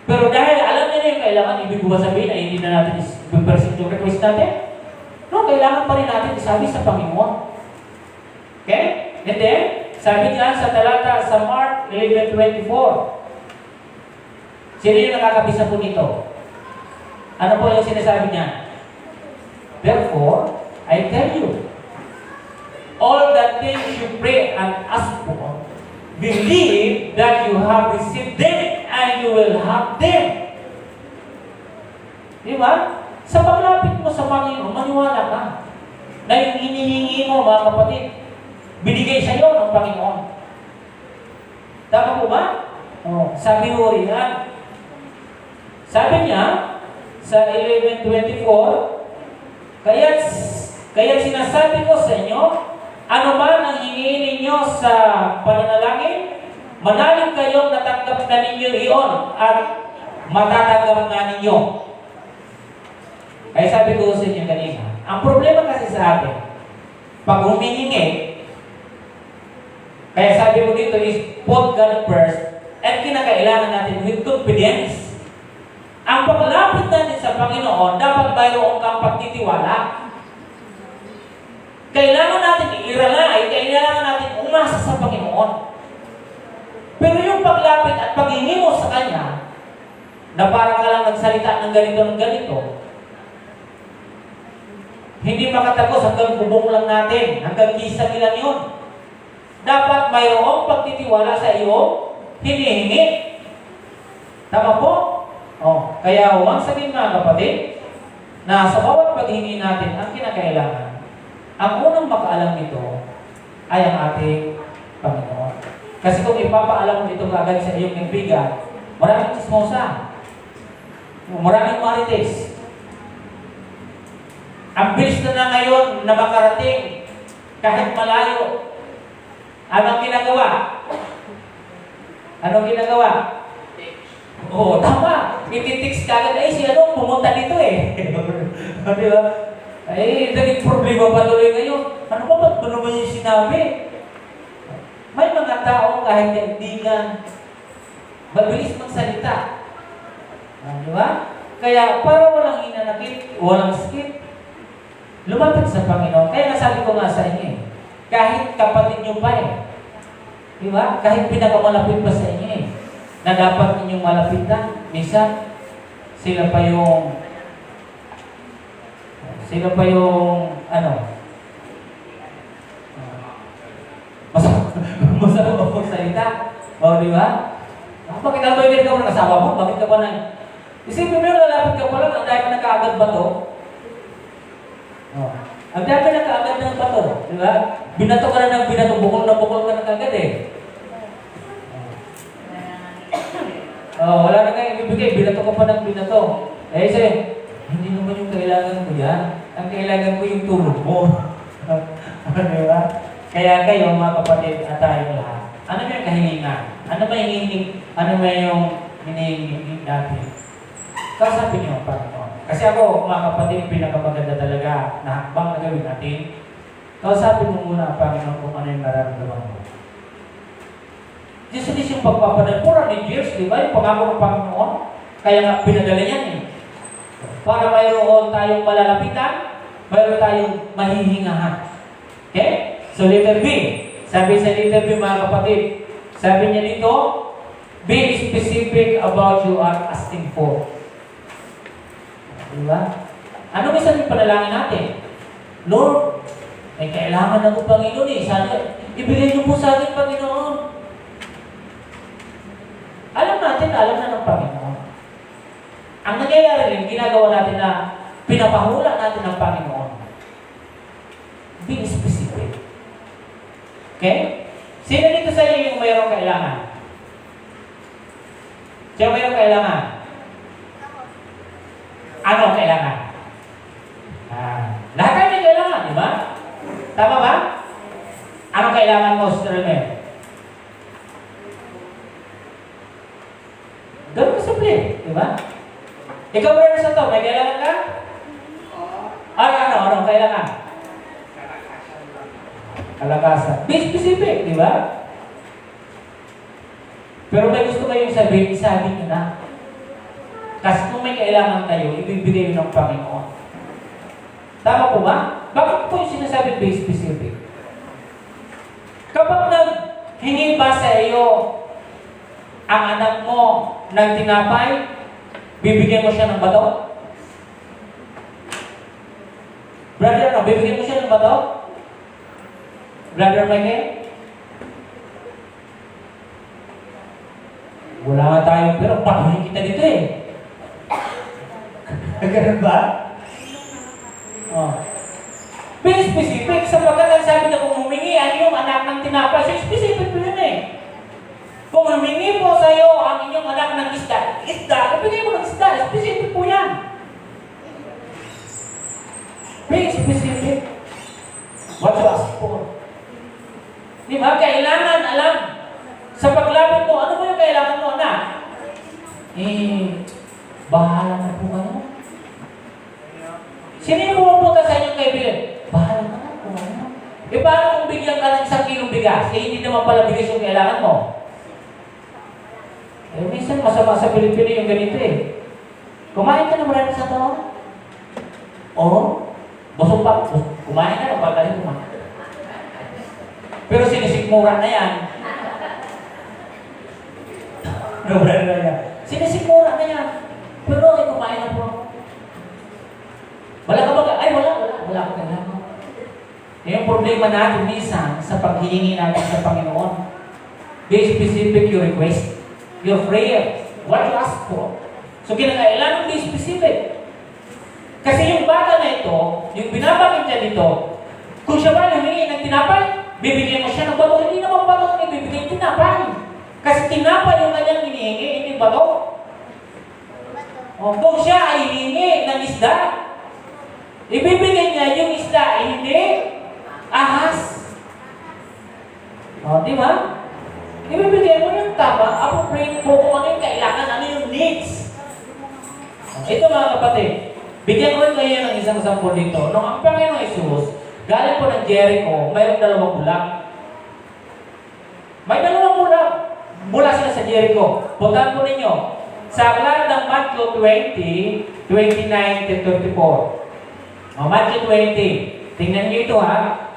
Speaker 1: Pero dahil alam niya na yung kailangan, ibig ko ba sabihin na hindi na natin i-persist yung request natin? No, kailangan pa rin natin isabi sa Panginoon. Okay? And then, sabi niya sa talata sa Mark 11:24. Sino yung nakakabisa po nito? Ano po yung sinasabi niya? Therefore, I tell you, all the things you pray and ask for, believe that you have received them and you will have them. Di ba? Sa paglapit mo sa Panginoon, maniwala ka na yung hinihingi mo, mga kapatid, binigay sa iyo ng Panginoon. Tama po ba? Sabi mo rin yan. Sabi niya, sa 11:24, Kaya sinasabi ko sa inyo, ano man ang hingin ninyo sa pananalangin, manalig kayong natanggap na ninyo iyon at matatanggap na ninyo. Kaya sabi ko sa inyo kanina, ang problema kasi sa atin, pag humihingi, kaya sabi ko dito is put God first at kinakailangan natin with confidence. Ang paglapit natin sa Panginoon, dapat mayroon kang pagtitiwala. Kailangan natin i-rely, kailangan natin umasa sa Panginoon. Pero yung paglapit at paghingi mo sa Kanya, na parang ka lang nagsalita ng ganito, hindi makatagos hanggang bubong lang natin, hanggang kisang ilan yun. dapat mayroong pagtitiwala sa iyong hinihingi. Tama po? Kaya huwag sabihin mga kapatid, na sa bawat paghingi natin ang kinakailangan, ang unang makaalam nito ay ang ating Panginoon. Kasi kung ipapaalam mo ito agad sa iyong kaibigan, maraming chismosa, maraming marites. Ang bilis na ngayon na makarating kahit malayo. Anong ginagawa? Tama. Ititext ka agad, si pumunta dito eh. Di ba? Naging problema pa tuloy ngayon. Ano ba? Ba't ba naman yung sinabi? May mga tao kahit kaibigan, mabilis magsalita. Di ba? Kaya para walang hinanakit, walang skip, lumapit sa Panginoon. Kaya nasabi ko nga sa inyo kahit kapatid nyo pa di ba? Kahit pinakamalapit pa sa inyo na dapat ninyong malapitan, minsan, sila pa yung masama pa salita. Di ba? Bakit nalabay ka mo ng asawa mo? Bakit ka pa na? Isipin mo yung lalapit ka pa lang, ang dahil ka nagkaagad ba to? Ang dahil ka nagkaagad ng bato. Di ba? Binato ka na ng binato, bukol ka na kagad wala na kayong ibibigay, binato ka pa ng binato. Hindi naman yung kailangan ko yan. Ang kailangan ko yung tulog mo. Di ba? Kaya kayo, mga kapatid, at tayong lahat, ano ba yung kahilingan? Ano ba yung hinihingi natin? Kausapin niyo, Panginoon. Kasi ako, mga kapatid, pinakamaganda talaga na hakbang na gawin natin. Kausapin mo muna, Panginoon, kung ano yung nararamdaman mo. Diyos yung pagpapadal. 400 years, di ba? Yung pangako ng Panginoon. Kaya nga, pinadala yan para mayroon tayong malalapitan, mayroon tayong mahihingahan. Okay? So, letter B. Sabi sa letter B, mga kapatid, sabi niya dito, be specific about you are asking for. Diba? Ano may sabihin panalangin natin? Lord, may kailangan ako, Panginoon sana, ibigay niyo po sa akin, Panginoon. Alam na ng Panginoon. Ang nangyayari rin, ginagawa natin na pinapahula natin ng Panginoon. Be specific. Okay? Sino dito sa inyo yung mayroong kailangan? Sino mayroong kailangan? Ano kailangan? Lahat kayo may kailangan, di ba? Tama ba? Ano kailangan mo, Sister Mel? Ganun ka simple, di ba? Ikaw ba rin sa to, may kailangan ka? Ano kailangan? Kalakasan. Be specific, di ba? Pero may gusto kayong sabihin, isabi nyo na. Kasi kung may kailangan kayo, ibibigay ng Panginoon. Tama po ba? Bakit po yung sinasabi be specific? Kapag naghingi ba sa iyo ang anak mo ng tinapay, bibigyan mo siya ng bato? Brother, bibigyan mo siya ng bato? Brother Michael? Wala nga tayong pero patuloy kita dito Ganun ba? Be specific, sapagkat ang sabi na kung humingi ang iyong anak ng tinapay, so specific po yun Kung humingi po sa iyo ang inyong anak ng isda, ibigay mo ng isda, specific po yan. Be specific. What you ask for? Di ba? Kailangan alam. Sa paglapit mo, ano ba yung kailangan mo, anak? Bahala na po kayo. Sino yung pumupunta sa inyong kaibigan? Bahala ka na po kayo. Paano kung bigyan ka ng 1 kilong bigas? Hindi naman pala bigas yung kailangan mo. Minsan masama sa Pilipino yung ganito Kumain ka na marami sa taon? Busog pa. Kumain ka na, pagkalit kumain. Pero sinisikmura na yan. Sinisikmura na yan. Pero kumain na po. Wala ka ba? Wala ko kailangan. yung problema natin minsan sa paghihingi natin sa Panginoon. Be specific your request, your prayer, what you ask for. So kinakailangan be specific. Kasi yung bata na ito, yung binabagin niya dito, kung siya ba humingi ng tinapay, bibigyan mo siya ng bato. Hindi naman bato ang ibibigay, tinapay. Kasi tinapay yung kanyang hinihingi, hindi bato. O, kung siya ay hihingi ng isda, ibibigay niya yung isda, hindi ahas. O, di ba? Ibibigay mo yung tama, appropriate po kung ano yung kailangan, ano yung needs. Ito mga kapatid, bigyan ko rin kayo ng isang sampol dito. Nung ang Panginoong Jesus, galing po ng Jericho, mayroong 2 bulak. May 2 bulak. Mula sila sa Jericho. Puntahan po ninyo. Sa aklat ng Matthew 20, 29-34. Matthew 20. Tingnan niyo ito ha.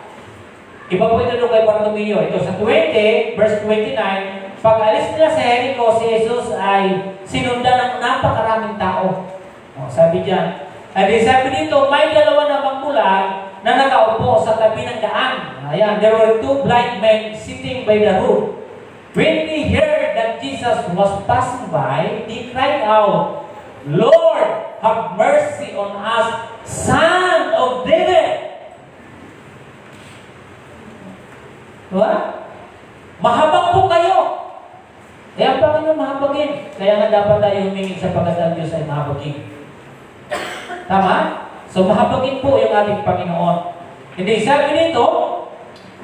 Speaker 1: Iba po ito kay Bartimeo. Ito sa 20, verse 29. Pag-alis nila sa Jericho, si Jesus ay sinundan ng napakaraming tao. Sabi diyan. At sabi dito, may 2 namang bulag na nakaupo sa tabi ng daan. Ayan, there were 2 blind men sitting by the road. When they heard that Jesus was passing by, they cried out, Lord, have mercy on us, Son of David. Diba? Mahabag po kayo. Kaya pa kayo mahabagin. Kaya nga dapat tayo humingi sa pagkatang Diyos ay mahabagin. Tama? So mahabagin po yung ating Panginoon. Hindi, sabi nito,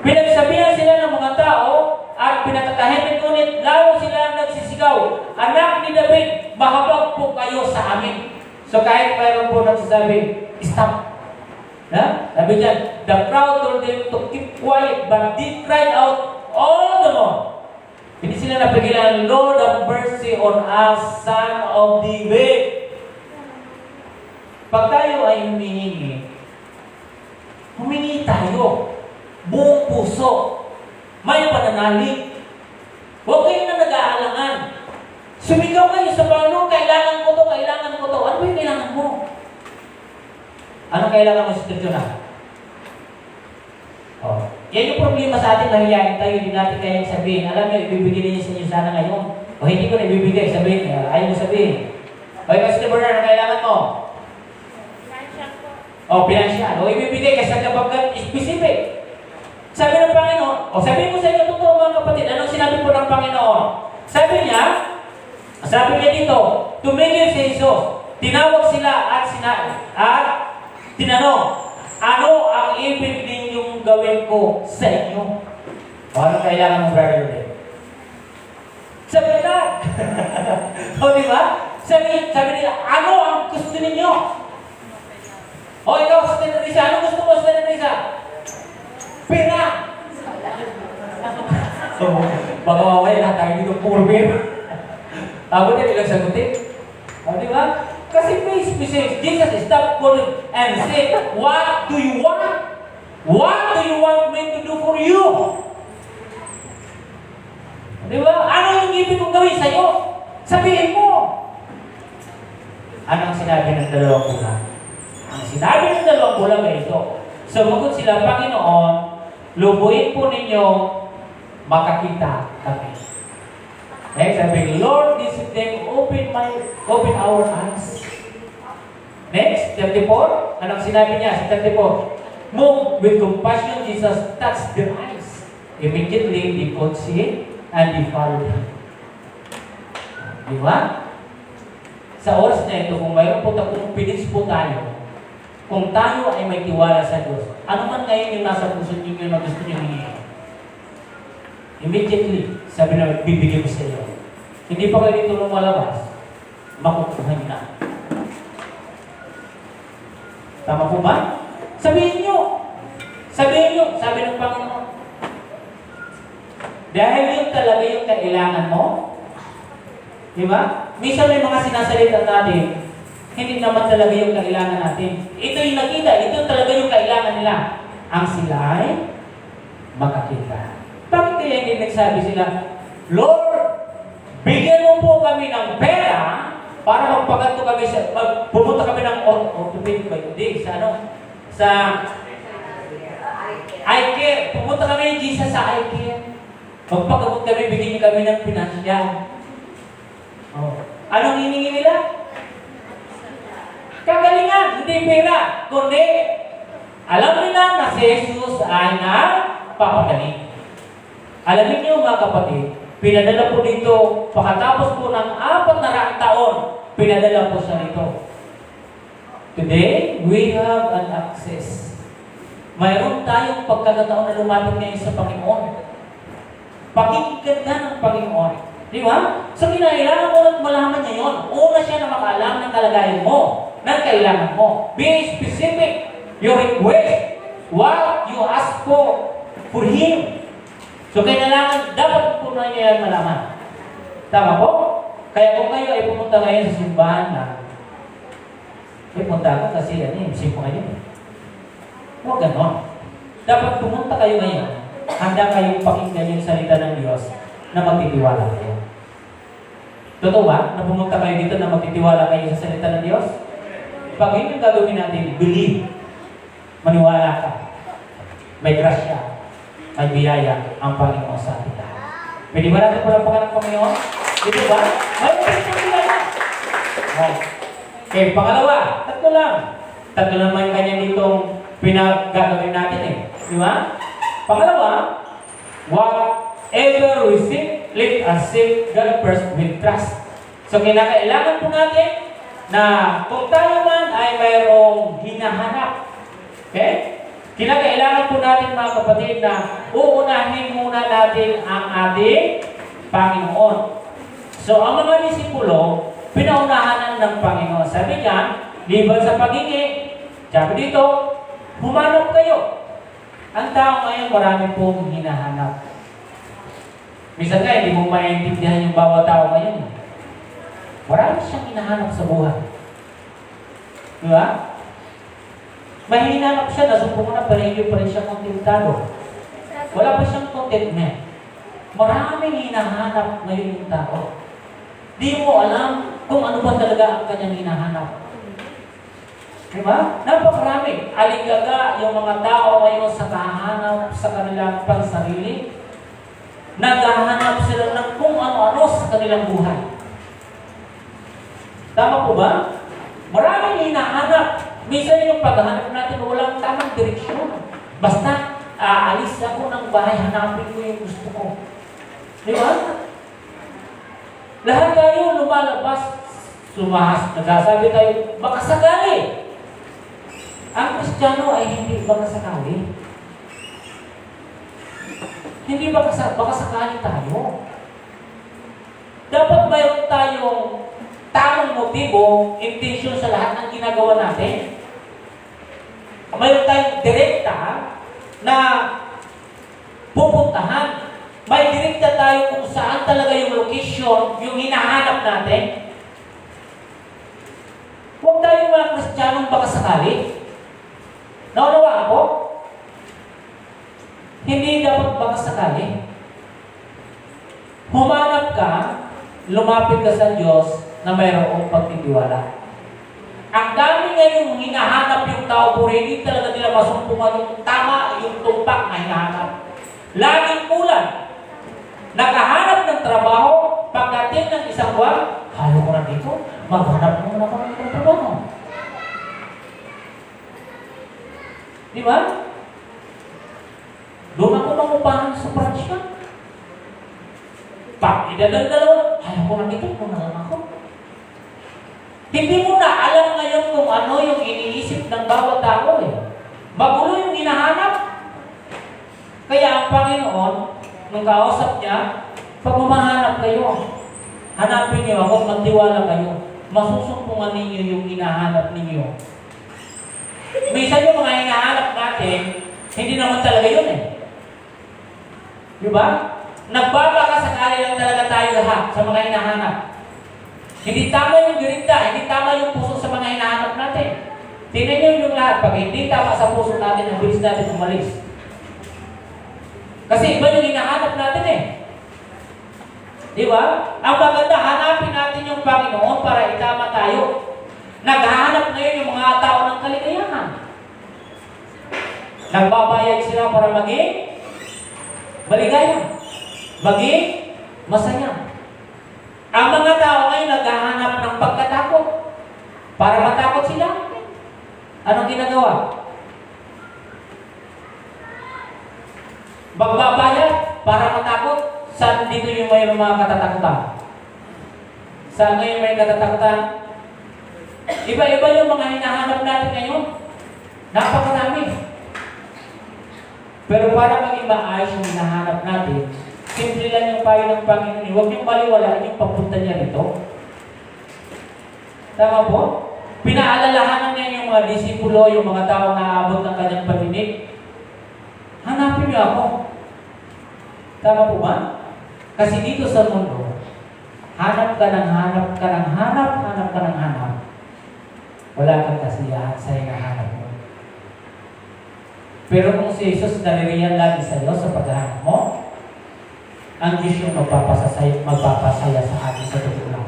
Speaker 1: pinagsabihan sila ng mga tao at pinagtatahimik, ngunit lalo sila nagsisigaw, Anak ni David, mahabag po kayo sa amin. So kahit mayroon po nagsasabi, stop. Sabi dyan, the crowd told them to keep quiet, but they cried out all the more. Hindi sila napigilan, Lord, have mercy on us, Son of David. Pag tayo ay humingi tayo, buong puso, may pananalig. Huwag kayo na nag-aalangan. Sumigaw kayo sa Panginoon, kailangan ko to, kailangan ko to. Ano ba yung kailangan mo? Anong kailangan mo sa Scriptura? Yan yung problema sa atin, nahiyain tayo, hindi natin kayang sabihin. Alam niyo, ibibigay niyo sa inyo sana ngayon. O hindi ko na ibibigay, sabihin. Ayaw mo sabihin. O ikaw, Sister Bernard, ang kailangan mo? Financial. O ibibigay kasi kapag specific. Sabi ng Panginoon, sabihin ko sa inyo, totoo mga kapatid, anong sinabi po ng Panginoon? Sabi niya dito, tumigil si Jesus, tinawag sila at tinanong, ano ang ibig ninyong gawin ko sa inyo? O ano kailangan mong brother din? Sabi nila, di ba? Sabi nila, ano ang gusto ninyo? O ikaw, Sister Teresa, ano gusto mo, Sister Teresa? Pera! Baka mamaya na tayo dito puro pera. Ako din ilang sagutin. Di ba? Kasi may specific. Jesus stopped calling and said, What do you want? What do you want me to do for you? Di ba? Ano yung ibig kong gawin sa'yo? Sabihin mo. Anong sinabi ng 2 bulag? Ang sinabi ng 2 bulag ay ito. Sumagot sila, Panginoon, lubuin po ninyo makakita kami. Next, sabi, Lord, this is them, open our eyes. Next, 34. Anong sinabi niya sa 34? Moved with compassion, Jesus touched their eyes. Immediately, they could see and they followed Him. Di ba? Sa oras na ito, kung mayroon po pinis po tayo, kung tayo ay may tiwala sa Diyos, ano man ngayon yung nasa puso niyo yung gusto niyo hingin? Immediately, sabi na, bibigyan ko sa iyo. Hindi pa kayo dito lumalabas, makukuha niyo na. Tama po ba? Sabihin niyo, sabi ng Panginoon. Dahil yun talaga yung kailangan mo. Di ba? Minsan may mga sinasalita natin, hindi naman talaga yung kailangan natin. Ito yung nakita, ito talaga yung kailangan nila. Ang sila ay makakita. Bakit kaya hindi nagsabi sila, Lord, bigyan mo po kami ng pera para magpaganto kami pumunta kami ng orthopedic ba? Hindi, sa care. Pumunta kami ni Jesus sa eye care. Magpagabot kami, bigyan niyo kami ng pinansyal. Oh. Anong hiningi nila? Kagalingan, hindi pera. Kundi, alam nila na si Jesus ay nagpapagaling. Alam niyo mga kapatid, pinadala po dito, pagkatapos po ng 400 taon, pinadala po siya dito. Today, we have an access. Mayroon tayong pagkakataon na lumapit ngayon sa Panginoon. Pakinggan ka ng Panginoon. Di ba? So, kinailangan mo na malaman niya yun. Una siya na makaalam ng kalagayan mo, ng kailangan mo. Be specific. Your request. What you ask for Him. So, kailangan, dapat po na niya yan malaman. Tama po? Kaya kung kayo ay pumunta ngayon sa simbahan na, punta ako kasi simpo ngayon. Huwag ganon. Dapat pumunta kayo ngayon. Handa kayong pakinggan yung salita ng Diyos na magtitiwala kayo. Totoo ba? Na pumunta kayo dito na magtitiwala kayo sa salita ng Diyos? Pag yun yung gagawin natin, believe. Maniwala ka. May grasya. May biyaya ang Panginoon sa atin. Pwede ba natin palapakan ng Panginoon? Dito ba? May biyaya. Okay, pangalawa. Tatlo lang. Tatlo naman kanya ditong pinagagawin natin eh. Di ba? Pangalawa, whatever we seek, let us seek God first with trust. So, kinakailangan po natin na kung tayo man ay mayroong hinahanap. Okay? Kinakailangan po natin mga kapatid na uunahin muna natin ang ating Panginoon. So, ang mga disipulo, pinaunahanan ng Panginoon. Sabi niya, liban sa paghingi, sabi dito, humanap kayo. Ang tao ngayon, marami pong hinahanap. Minsan nga, hindi mo maintindihan yung bawat tao ngayon. Marami siyang hinahanap sa buhay. Di ba? May hinahanap siya, nasumpo mo na, pero hindi pa rin siya kontentado. Wala pa siyang contentment. Maraming hinahanap ngayon yung tao. Di mo alam kung ano ba talaga ang kanyang hinahanap. Diba? Napakarami. Aligaga yung mga tao ngayon sa kahanap sa kanilang pansarili. Naghahanap sila ng kung ano-ano sa kanilang buhay. Tama po ba? Maraming hinahanap. Minsan yung paghahanap natin walang tamang direksyon. Basta aalis ako ng bahay, hanapin ko yung gusto ko. Diba? Lahat tayo lumalabas, sumahas, nagsasabi tayo, baka sakali. Ang Kristiyano ay hindi baka sakali. Hindi baka sakali tayo. Dapat mayroon tayong tamang motibo, intention sa lahat ng ginagawa natin. Mayroon tayong direkta na pupuntahan. May direkta tayo kung saan talaga yung location, yung hinahanap natin. Huwag tayong mga Kristiyanong baka sakali. Naunawa ako? Hindi dapat baka sakali. Humanap ka, lumapit ka sa Diyos na mayroong pagtitiwala. Ang dami ngayon hinahanap yung tao, puro hindi talaga nila masumpungan yung tama, yung tumpak na hinahanap. Laging kulang. Nakahanap ng trabaho, pagdating ng isang buwan, halo ko na dito, maghanap mo na ako ng trabaho. Di ba? Doon ako mangupahan sa pransya. Pag idadal-dalaw, halo ko na dito, kung nalang ako. Hindi mo na alam ngayon kung ano yung iniisip ng bawat tao eh. Magulo yung hinahanap. Kaya ang Panginoon, nung kausap niya, pag umahanap kayo, hanapin niyo ako, magtiwala kayo. Masusumpungan ninyo yung hinahanap ninyo. Minsan yung mga hinahanap natin, hindi naman talaga yun eh. Di ba? Nagbabaka sakali lang talaga tayo lahat sa mga hinahanap. Hindi tama yung direkta, hindi tama yung puso sa mga hinahanap natin. Tingnan niyo yung lahat, pag hindi tama sa puso natin, ang bilis natin umalis. Kasi iba yung hinahanap natin eh. Di ba? Ang maganda, hanapin natin yung Panginoon para itama tayo. Naghahanap ngayon yung mga tao ng kaligayahan. Nagbabayad sila para maging maligaya, maging masaya. Ang mga tao ngayon naghahanap ng pagkatakot para matakot sila. Anong ginagawa? Magbabayad para matakot. Saan dito yung may mga katatakutan? Saan ngayon may katatakutan? Iba-iba yung mga hinahanap natin ngayon. Napakarami. Pero para maging maayos yung hinahanap natin, simple lang yung payo ng Panginoon. Huwag niyong baliwalaan yung papunta niya rito. Tama po? Pinaalalahanan niya yung mga disipulo, yung mga taong naabot ng kanyang paninig. Hanapin niyo ako. Tama po ba? Kasi dito sa mundo, hanap ka ng hanap ka ng hanap, hanap ka ng hanap. Wala kang kasiyahan sa hinahanap mo. Pero kung si Jesus naririyan lagi sa iyo sa paghahanap mo, ang Diyos yung magpapasaya sa atin sa totoo lang.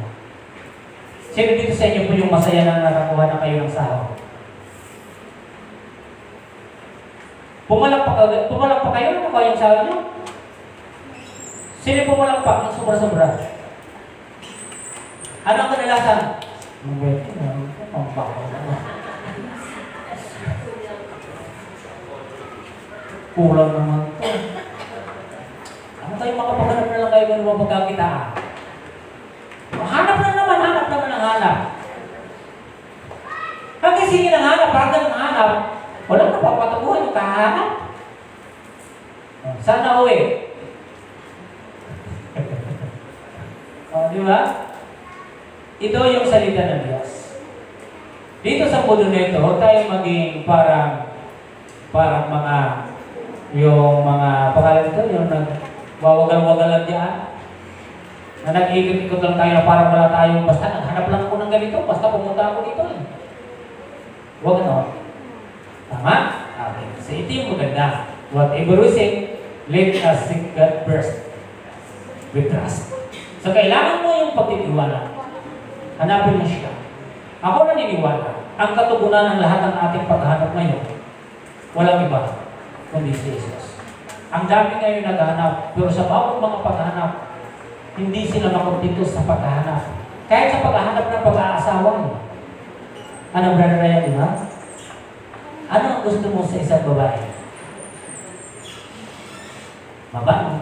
Speaker 1: Sino dito sa inyo po yung masaya na nakakuha na kayo ng sahod? Pumalakpak kayo na nakuha yung sahod nyo? Sino pumalakpak ng sobra-sobra? Ano ang kadalasan? Kulang naman ito. Ano tayo makapaghanap na lang kayo kung ano magkakitaan? Hanap na naman ang hanap. Hanggang sige ng hanap, hanggang ng hanap, walang napapatukuhan yung kahanap. Sana uwi. Di ba? Ito yung salita ng Diyos. Dito sa mundo nito, huwag tayo maging parang mga yung mga pangalan ito, yung nagwawagal-wagalan diyan. Na nag-ikot-ikot lang tayo na parang wala tayong basta naghanap lang ako ng ganito, basta pumunta ako dito. Huwag ano. Tama? Okay. So ito yung maganda. Whatever we say, let us seek God first. We trust. So kailangan mo yung pagtitiwala. Hanapin mo siya. Ako naniniwala, ang katugunan ng lahat ng ating paghahanap ngayon, walang iba, kundi si Jesus. Ang dami ngayon naghahanap, pero sa bawat mga paghahanap, hindi sila makumpleto sa paghahanap. Kahit sa paghahanap ng pag-aasawa niyo. Ano, Brother Ryan, di ba? Ano ang gusto mo sa isang babae? Mabano?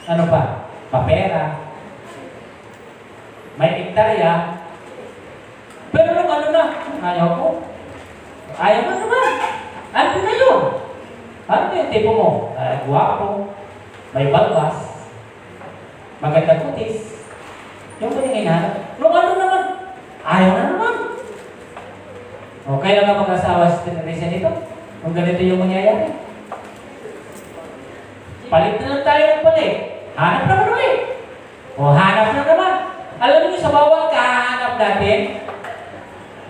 Speaker 1: Ano pa? Papera? May ektarya? Pero nung ano na? Ayaw ko. Ayaw mo naman. Ano na yun? Ano yung tipo mo? Guwapo, may balbas, magandang kutis. Yung ba yung hinahanap? Nung ano naman? Ayaw na naman. O, kaya nga mag-asawa sa generation nito? Kung ganito yung mangyayari. Palit na lang tayo ng palit. Hanap naman ulit. O, hanap na naman. Alam niyo, sa bawat kahanap natin,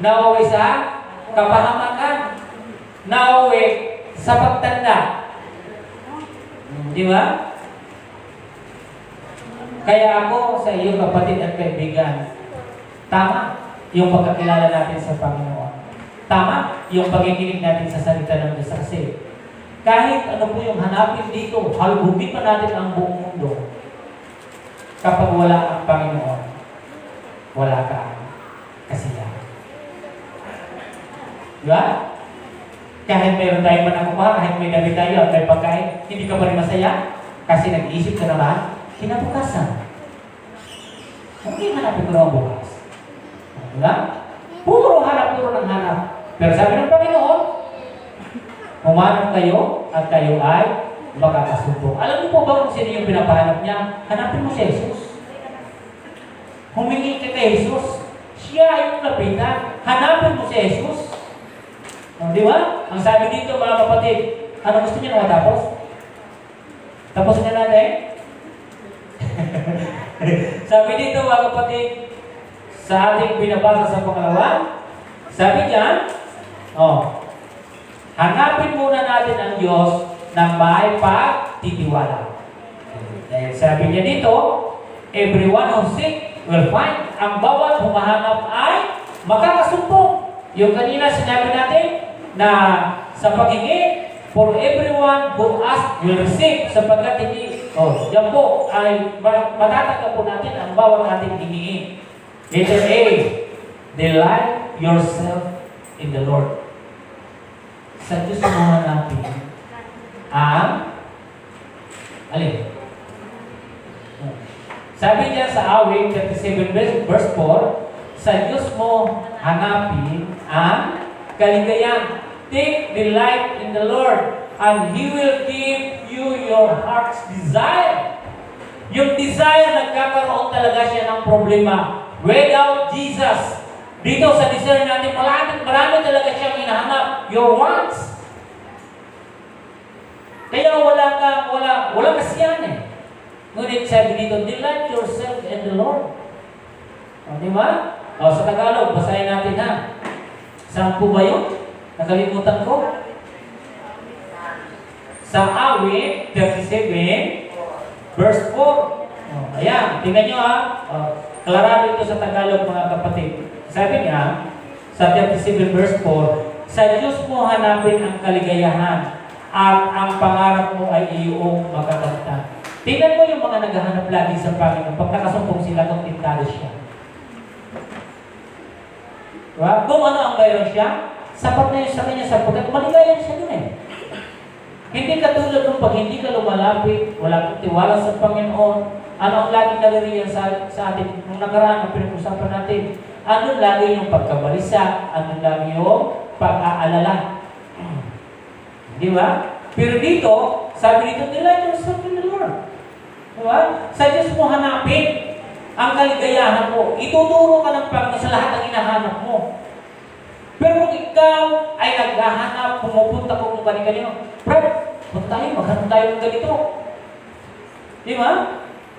Speaker 1: nauwi sa kapahamakan, nauwi sa pagtanda. Di ba? Kaya ako sa iyo, kapatid at kaibigan, tama yung pagkakilala natin sa Panginoon. Tama yung pagkikinig natin sa salita ng Diyos. Kasi kahit ano po yung hanapin dito, halugin pa natin ang buong mundo. Kapag wala ang Panginoon, wala kang kasiyahan. Diba? Kahit mayroon tayong manakuha, kahit may damit tayo at may pagkain, hindi ka pa rin masaya kasi nag-iisip ka naman, kinabukasan. Hindi hanapin ko na ang bukas. Diba? Puro hanap, puro ng hanap. Pero sabi ng Panginoon, humanap kayo at kayo ay makakasumpong. Alam niyo po ba kung sino yung pinapahanap niya? Hanapin mo si Jesus. Humingi ka kay Jesus. Siya yung lapitan. Hanapin mo si Jesus. Di ba? Ang sabi dito mga kapatid, ano gusto niyo na matapos? Tapos na natin? Sabi dito mga kapatid, sa ating binabasa sa pangalawa, sabi diyan, hanapin muna natin ang Diyos ng may pagtitiwala. Sabi niya dito, everyone who seek will find. Ang bawat humahanap ay makakasumpong. Yung kanina sinabi natin na sa paghingi, for everyone who asks will receive, sapagkat hindi, yan po ay matatanggap po natin ang bawat ating hinihingi. Letter A, delight yourself in the Lord. Sa Diyos mo natin ang alin? Sabi niya sa awit 37 verse 4, sa Diyos mo hanapin ang kaligayahan. Take delight in the Lord, and He will give you your heart's desire. Yung desire, nagkakaroon talaga siya ng problema. Without Jesus, dito sa desire natin, marami talaga siyang hinahanap. Your wants. Kaya wala kasiyan eh. Ngunit sabi dito, delight yourself in the Lord. Di ba? Sa Tagalog, basahin natin ha. Saan po ba yun? Nakalimutan ko. Sa awit 37, verse 4. Ayan, tingnan nyo ha. Klarado ito sa Tagalog mga kapatid. Sabi niya, sa 37 verse 4, sa Diyos mo hanapin ang kaligayahan at ang pangarap mo ay iyong makakamtan. Tingnan mo yung mga naghahanap lagi sa Panginoon. Pag nakasumpong sila, kung tintado siya. Diba? Kung ano ang mayroon siya, sapat na yun sa kanya sapagkat maligayan siya dun eh. Hindi katulad nung pag hindi ka lumalapit, wala kang tiwala sa Panginoon, ano ang laging naririyan sa atin nung nakaraan na pinag-usapan natin? Ano lagi yung pagkabalisa? Ano lagi yung pag-aalala? Di ba? Pero dito, sabi dito, delight yourself in the Lord. Di ba? Sa Diyos mo hanapin ang kaligayahan mo. Ituturo ka ng Panginoon sa lahat ng hinahanap mo. Pero kung ikaw ay naghahanap, pumupunta kung kanino, Brad, maghanap tayo ng ganito. Di ba?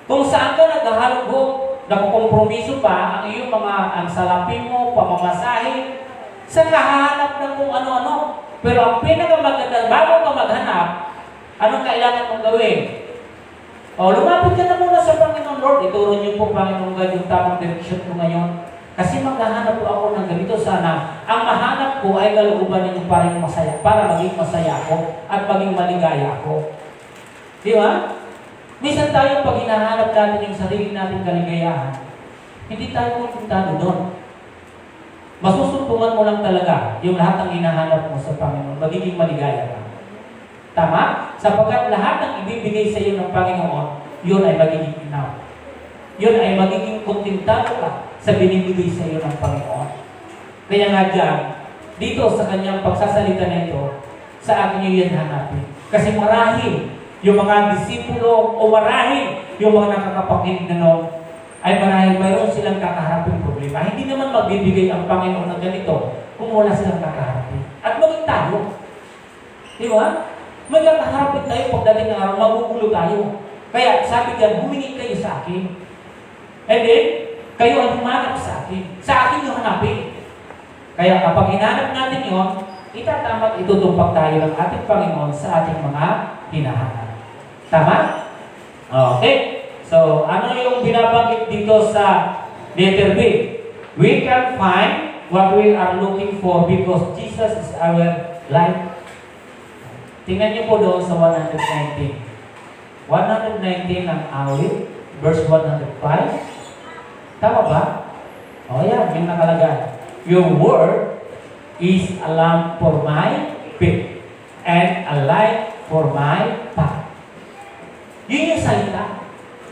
Speaker 1: Kung saan ka naghahalugog, nagkompromiso pa ang iyong ang salapi mo, pamamasahe, sa kahanap ng kung ano-ano. Pero ang pinakamaganda, bago ka maghanap, anong kailangan mong gawin? Lumapit ka na muna sa Panginoon, Lord. Ituro niyo po, Panginoon God, yung tamang direction ko ngayon. Kasi maghahanap po ako ng ganito sana. Ang mahanap ko ay kalooban ninyo para maging masaya ako at maging maligaya ako. Di ba? Minsan tayo pag hinahanap natin yung sarili nating kaligayahan, hindi tayo pupuntado doon. Masusumpungan mo lang talaga yung lahat ng hinahanap mo sa Panginoon, magiging maligaya ka. Tama? Sapagkat lahat ng ibibigay sa iyo ng Panginoon, yun ay magiging inaw. Yun ay magiging kontentado ka sa binibigay sa iyo ng Panginoon. Kaya nga dyan, dito sa kanyang pagsasalita nito, sa akin nyo yan hanapin. Kasi marahil yung mga disipulo o marahil yung mga nakakapakinig na noon, ay marahil mayroon silang kakaharapin problema. Hindi naman magbibigay ang Panginoon ng ganito kung wala silang kakaharapin. At maging tayo. Di ba? Magkakaharapin tayo pagdating ng araw, magugulo tayo. Kaya sabi diyan, humingi kayo sa akin. And then, kayo ay humanap sa akin. Sa akin yung hanapin. Kaya kapag hinanap natin yun, itatamat itutumpak tayo ng ating Panginoon sa ating mga hinahanap. Tama? Okay. So, ano yung binabanggit dito sa letter B? We can find what we are looking for because Jesus is our life. Tingnan niyo po doon sa 119. 119 ang awit, verse 105. Tama ba? O yan, yung nakalagay. Your word is a lamp for my feet and a light for my path. Yun yung salita.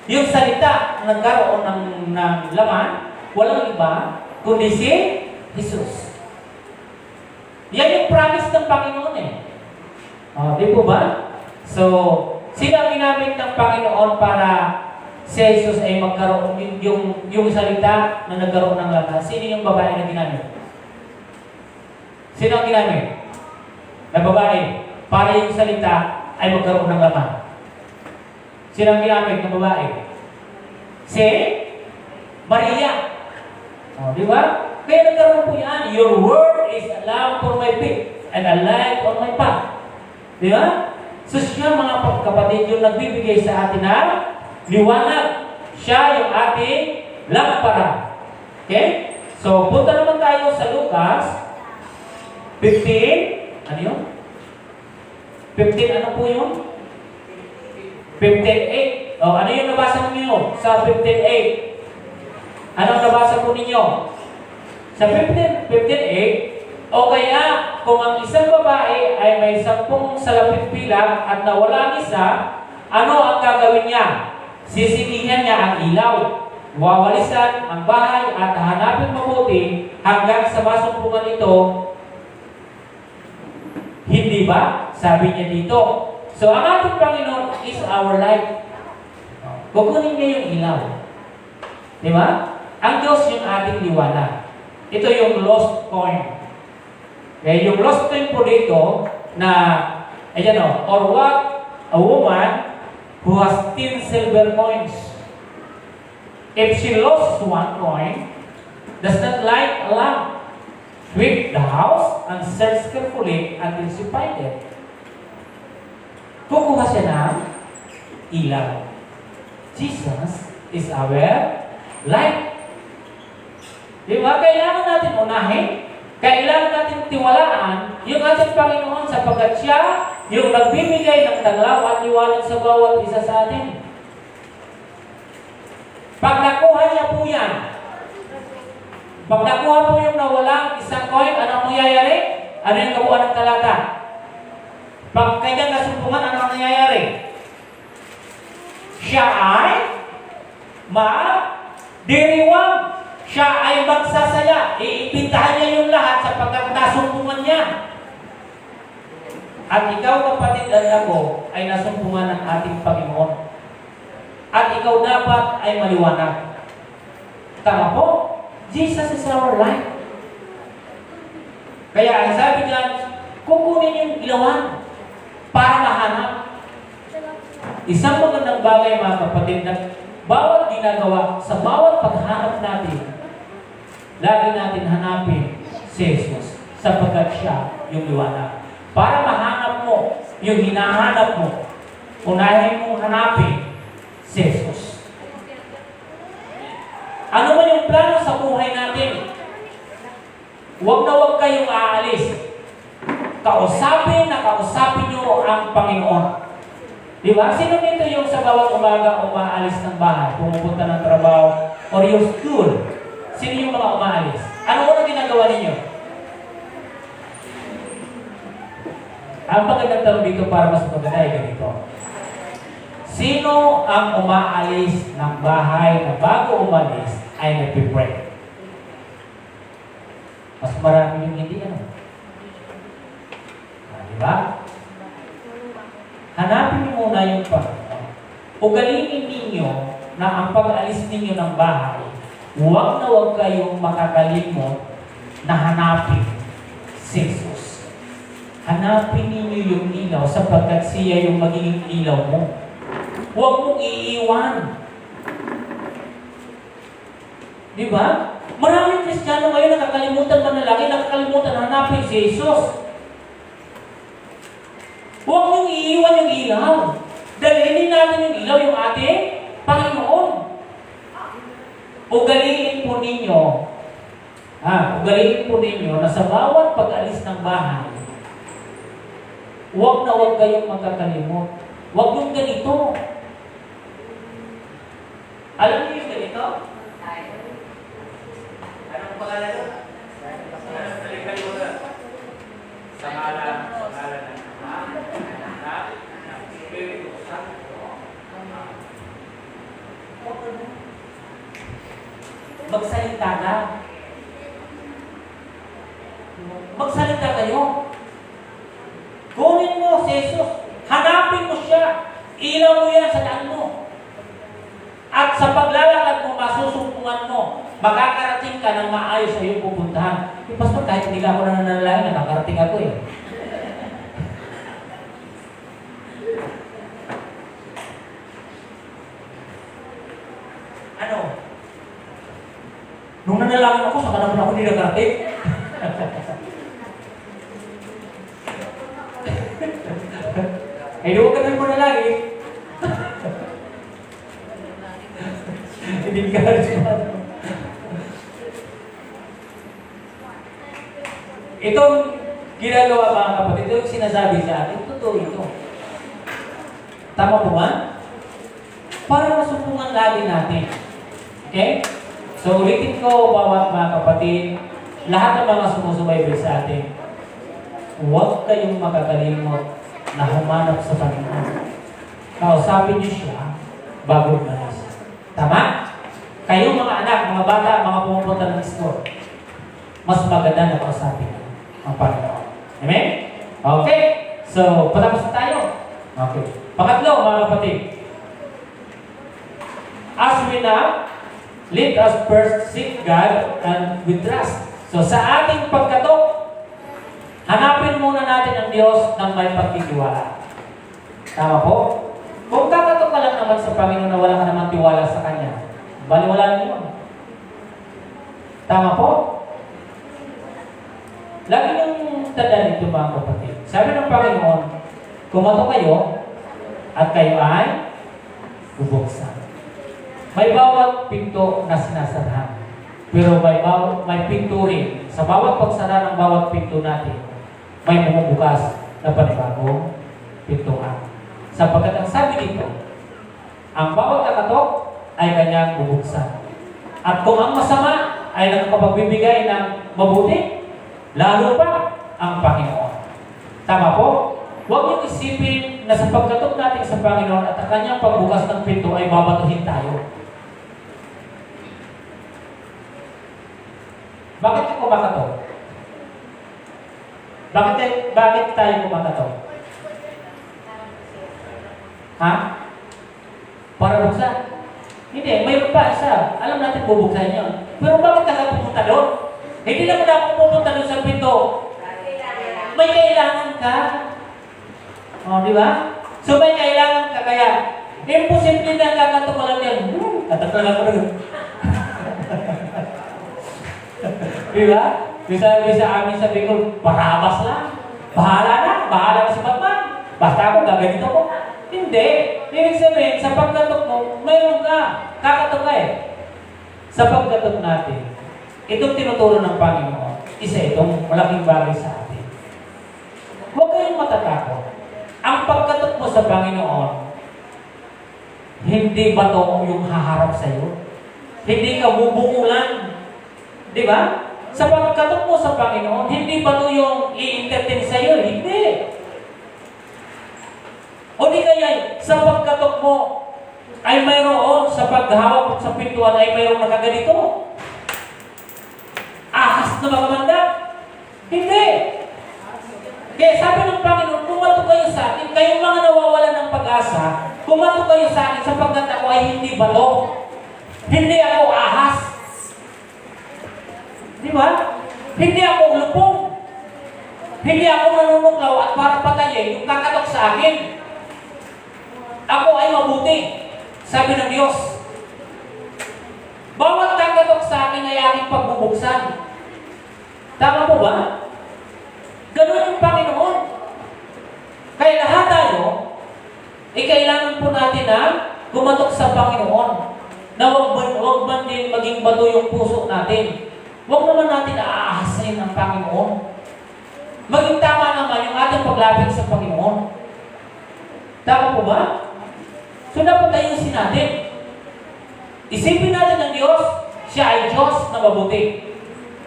Speaker 1: Yung salita na nagkaroon ng laman, walang iba, kundi si Jesus. Yan yung promise ng Panginoon eh. Di po ba? So, sino ang ginamit ng Panginoon para si Jesus ay magkaroon, yung salita na nagkaroon ng laman? Sino yung babae na ginamit? Sino ang ginamit? Na babae, para yung salita ay magkaroon ng laman. Sino ang ginamit ng babae? Si Maria. Di ba? Kaya nagkaroon po yan. Your word is a lamp for my feet and a light on my path. Di ba? So siya mga kapatid yung nagbibigay sa atin ng liwanag. Siya yung ating lampara. Okay? So punta naman tayo sa Lucas 15. Ano yun? 15, ano po yun? 15:8. O, ano yung nabasa niyo sa 15:8? Anong nabasa po ninyo? Sa 15:8, o kaya, kung ang isang babae ay may 10 salapit bilang at nawala ang isa, ano ang gagawin niya? Sisinihan niya ang ilaw, wawalisan ang bahay at hanapin mabuti hanggang sa masumpungan ito. Hindi ba? Sabi niya dito. So, ang ating Panginoon is our light. Kukunin niya yung ilaw. Di ba? Ang Diyos yung ating liwanag. Ito yung lost coin. Okay, yung lost coin po dito na, ayan o, or what a woman who has 10 silver coins. If she lost 1 coin, does not light a lamp, sweep the house, and search carefully until she find it. Kukuha siya ng ilaw. Jesus is our light. Diba? Kailangan natin unahin, kailangan natin tiwalaan yung ating Panginoon sapagkat siya yung nagbibigay ng taglaw at liwanag sa bawat isa sa atin. Pag nakuha niya po yan, pag nakuha po yung nawalang isang coin, anong mangyayari? Ano yung kabuuan ng talata? Pag kanyang nasumpungan, anong nangyayari? Siya ay diriwang. Siya ay magsasaya. Iimbitahan niya yung lahat sapagkat nasumpungan niya. At ikaw, kapatid at ako, ay nasumpungan ng ating Panginoon. At ikaw dapat ay maliwanag. Tama po? Jesus is our light. Kaya ang sabi diyan, kukunin yung ilawan para mahanap. Isang magandang bagay, mga kapatid, na bawat ginagawa, sa bawat paghanap natin, lagi natin hanapin si Jesus sapagkat siya yung liwanag. Para mahanap mo yung hinahanap mo, unahin mong hanapin si Jesus. Ano man yung plano sa buhay natin, huwag na huwag kayong aalis. Kausapin nyo ang Panginoon. Di ba? Sino dito yung sa bawat umaga umaalis ng bahay, pumupunta ng trabaho, or yung school? Sino yung mga umaalis? Ano ang ginagawa ninyo? Ang magandang tanong dito para mas maganda ay ganito. Sino ang umaalis ng bahay na bago umalis ay nagpipray? Mas marami yung hindi ano. Diba? Hanapin niyo muna yung Panginoon. Ugalingin ninyo na ang pag-alis ninyo ng bahay, huwag na huwag kayong makakalimot na hanapin si Jesus. Hanapin ninyo yung ilaw sapagkat siya yung magiging ilaw mo. Huwag mong iiwan. Diba? Maraming Kristiyano ngayon nakakalimutan manalangin, nakakalimutan hanapin si Jesus. Huwag mong iiwan yung ilaw. Dalhin natin yung ilaw, yung ating Panginoon. Ugaliin po ninyo na sa bawat pag-alis ng bahay, huwag na huwag kayong magkakalimot. Huwag yung ganito. Alam niyo yung ganito? Anong pangalan doon? Sa ngalan ng Espiritu Santo. Magsalita ka. Magsalita kayo. Kunin mo si Jesus. Hanapin mo siya. Ilaw mo yan sa daan mo. At sa paglalakad mo, masusumpungan mo. Makakarating ka ng maayos sa iyong pupuntahan. Yung pastor, kahit hindi ka ako nananalangin, nakakarating ako eh. Ano? Nung nanalangin ako, saka naman ako hindi nakarating. Eh, huwag ka naman manalangin. Hindi ka respond. Itong ginagawa mga kapatid, ito yung sinasabi sa akin, totoo pinto ito. Tama po ba? Para masupungan lagi natin. Okay? So ulitin ko, bawat mga kapatid, lahat ng mga sumusubaybay sa atin, huwag kayong makakalimot na humanap sa Panginoon. Kausapin niyo siya bago umalis. Tama? Kayong mga anak, mga bata, mga pumupunta ng school, mas maganda na kausapin niyo ang Panginoon. Amen? Okay. So, patapos na tayo. Okay. Pangatlo, mga kapatid. As we now, let us first seek God and with trust. So, sa ating pagkatok, hanapin muna natin ang Diyos ng may pagtitiwala. Tama po? Kung kakatok ka lang naman sa Panginoon na wala ka naman tiwala sa Kanya, baliwala na yun. Tama po? Lagi niyong tandaan ito mga kapatid. Sabi ng Panginoon, kumatok kayo at kayo ay bubuksan. May bawat pinto na sinasarahan. Pero may pinto rin. Sa bawat pagsara ng bawat pinto natin, may bumubukas na panibagong pintuan. Sapagkat ang sabi dito, ang bawat kakatok ay kanyang bubuksan. At kung ang masama ay nagkapagbibigay ng mabuti, lalo pa ang Panginoon. Tama po? Huwag niyong isipin na sa pagkatok natin sa Panginoon at ang kanyang pagbukas ng pinto ay babatuhin tayo. Bakit tayo kumakatok? Bakit tayo kumakatok? Ha? Para buksan? Hindi, mayroon pa isa. Alam natin bubuksan yun. Pero bakit ka pupunta doon? Hindi naman ako pupunta doon sa pinto. May kailangan ka. O, di ba? So may kailangan ka kaya. Imposible na kakatok ko lang yan. Katok na lang ko rin. Di ba? Bisa amin sa Bicol, parabas lang. Bahala na si Batman. Basta ako, gaganito ko. Hindi. Ibig sabihin, sa pagkatok mo, mayroon ka. Kakatok ka eh. Sa pagkatok natin, itong tinuturo ng Panginoon, isa itong malaking bagay sa atin. Huwag kayong matatakot. Ang pagkatok mo sa Panginoon, hindi ba ito yung haharap sa iyo? Hindi ka bubukulan. Di ba? Sa pagkatok mo sa Panginoon, hindi ba ito yung i-entertain sa iyo? Hindi. O di kaya, sa pagkatok mo, ay mayroon sa paghawak sa pintuan ay mayroong nakaganito. Ahas na makamanda? Hindi. Kaya sabi ng Panginoon, kumatok kayo sa akin, kayong mga nawawalan ng pag-asa, kumatok kayo sa akin sapagkat ako ay hindi bato. Hindi ako ahas. Di ba? Hindi ako lupong. Hindi ako manunuklaw at para patayin yung kakatok sa akin. Ako ay mabuti. Sabi ng Diyos. Bawat kakatok sa akin ay aking pagbubuksan. Tama po ba? Ganun yung Panginoon. Kaya lahat tayo, kailangan po natin na kumatok sa Panginoon. Na huwag man din maging bato yung puso natin. Huwag naman natin aahasin ang Panginoon. Maging tama naman yung ating paglapit sa Panginoon. Tama po ba? So dapat ayusin natin. Isipin natin ng Diyos, siya ay Diyos na mabuti.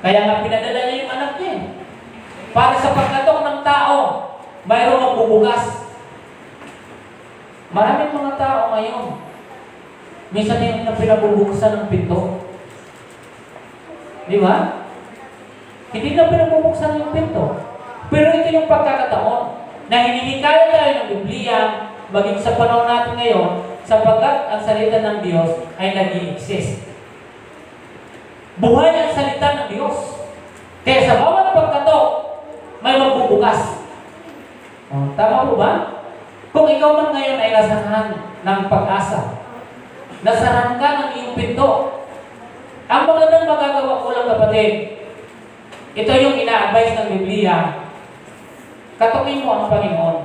Speaker 1: Kaya nga pinadala niya yung anak niya. Para sa pagkatok ng tao, mayroong magbubukas. Maraming mga tao ngayon, minsan yung na pinabubuksan ng pinto. Di ba? Hindi na pinabubuksan yung pinto. Pero ito yung pagkakataon na hinihikaya tayo ng Biblia, maging sa panahon natin ngayon, sapagkat ang salita ng Diyos ay nag-i-exist. Buhay ang salita ng Diyos. Kaya sa bawat pagkatok, may magbubukas. Tama po ba? Kung ikaw man ngayon ay nasarahan ng pag-asa, nasarahan ka ng iyong pinto, ang magandang magagawa ko lang kapatid, ito yung ina-advise ng Biblia, katukin mo ang Panginoon.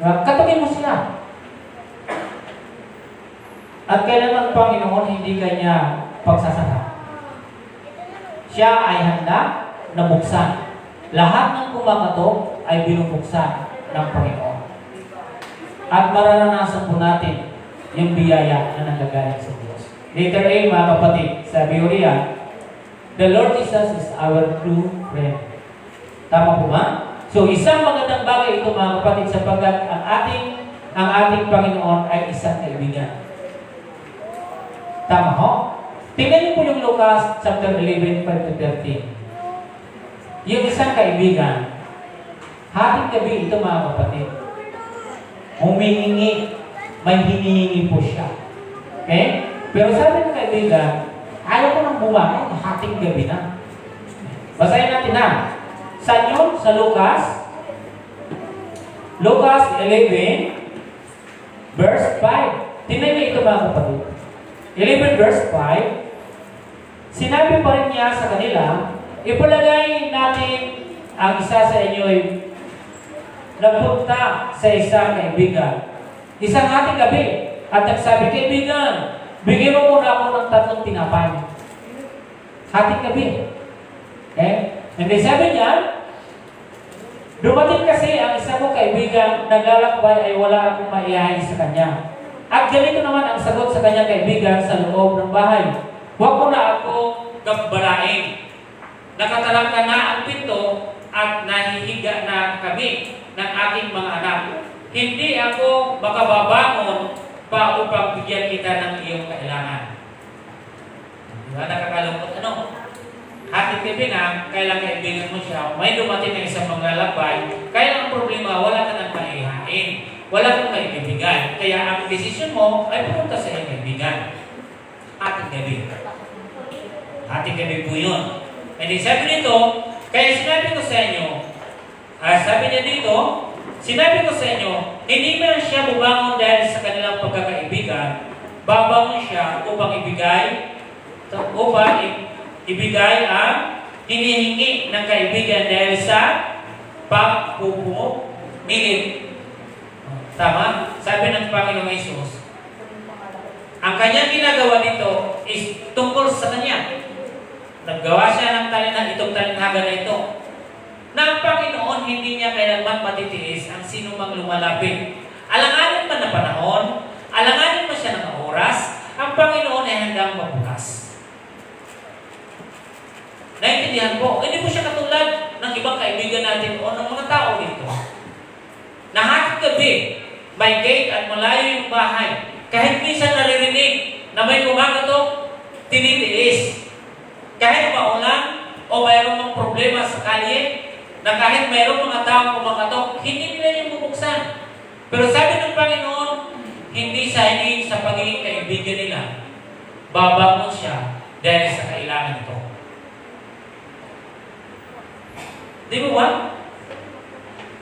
Speaker 1: Katukin mo siya. At kailan ang Panginoon hindi kanya pagsasara. Siya ay handa na buksan. Lahat ng kumakatok ay binubuksan. ng Panginoon. At mararanasan po natin yung biyaya na nanggagaling sa Diyos. Letter A, mga kapatid, sabi ko riyan, the Lord Jesus is our true friend. Tama po ba? So, isang magandang bagay ito, mga kapatid, sapagkat ang ating Panginoon ay isang kaibigan. Tama ho? Tingnan niyo po yung Lucas chapter 11, 5-13. Yung isang kaibigan, hating gabi ito, mga kapatid, humihingi, may hinihingi po siya. Okay? Pero sabi ng kaibigan, ayaw ko nang bumangon, hating gabi na. Basahin natin na. Saan yun? Sa Lucas? Lucas 11, verse 5. Tingnan niyo ito, mga kapatid. 11 verse 5. Sinabi pa rin niya sa kanila, ipalagay natin ang isa sa inyo ay nagpunta sa isang kaibigan. Isang hating gabi. At nagsabi, kaibigan, bigyan mo muna ako ng 3 tinapay. Hating gabi. Okay? And then sabi niya, dumating kasi ang isa mong kaibigan, naglalakbay ay wala akong maihain sa kanya. At ganito naman ang sagot sa kanyang kaibigan sa loob ng bahay. Huwag mo na ako gambalain. Nakatarangka na ang pinto at nahihiga na kami ng aking mga anak. Hindi ako makababangon pa upang bigyan kita ng iyong kailangan. Diba? Nakakalungkot ano? Hating gabi na, kailang kaibigan mo siya, may dumating na isang maglalakbay, kaya ang problema, wala ka nang maihain. Wala kang maibibigay. Kaya ang desisyon mo ay pumunta sa iyong kaibigan. Hating gabi. Hating gabi po yun. And then sabi nito, kaya sinabi ko sa inyo, sabi niya dito, sinabi ko sa inyo, hindi man siya bumangon dahil sa kanilang pagkakaibigan, babangon siya upang ibigay ang hinihingi ng kaibigan dahil sa pagpupumilip. Tama? Sabi ng Panginoong Hesus, ang kanyang ginagawa nito is tungkol sa kanya. Naggawa siya ng itong talinhaga na ito. Na ang Panginoon hindi niya kailanman matitiis ang sino mang lumalapit. Alanganin man na panahon, alanganin man siya ng oras, ang Panginoon ay handang mabukas. Naintindihan po? Hindi po siya katulad ng ibang kaibigan natin o ng mga tao dito. Na hating gabi, may gate at malayo yung bahay. Kahit minsan naririnig na may kumakatok, tinitiis. Kahit maulan o mayroong mga problema sa kalye, na kahit mayroong mga taong kumakatok, hindi nila yung bubuksan. Pero sabi ng Panginoon, hindi sa pagiging kaibigan nila, babangon siya dahil sa kailangan ito. Di ba ba?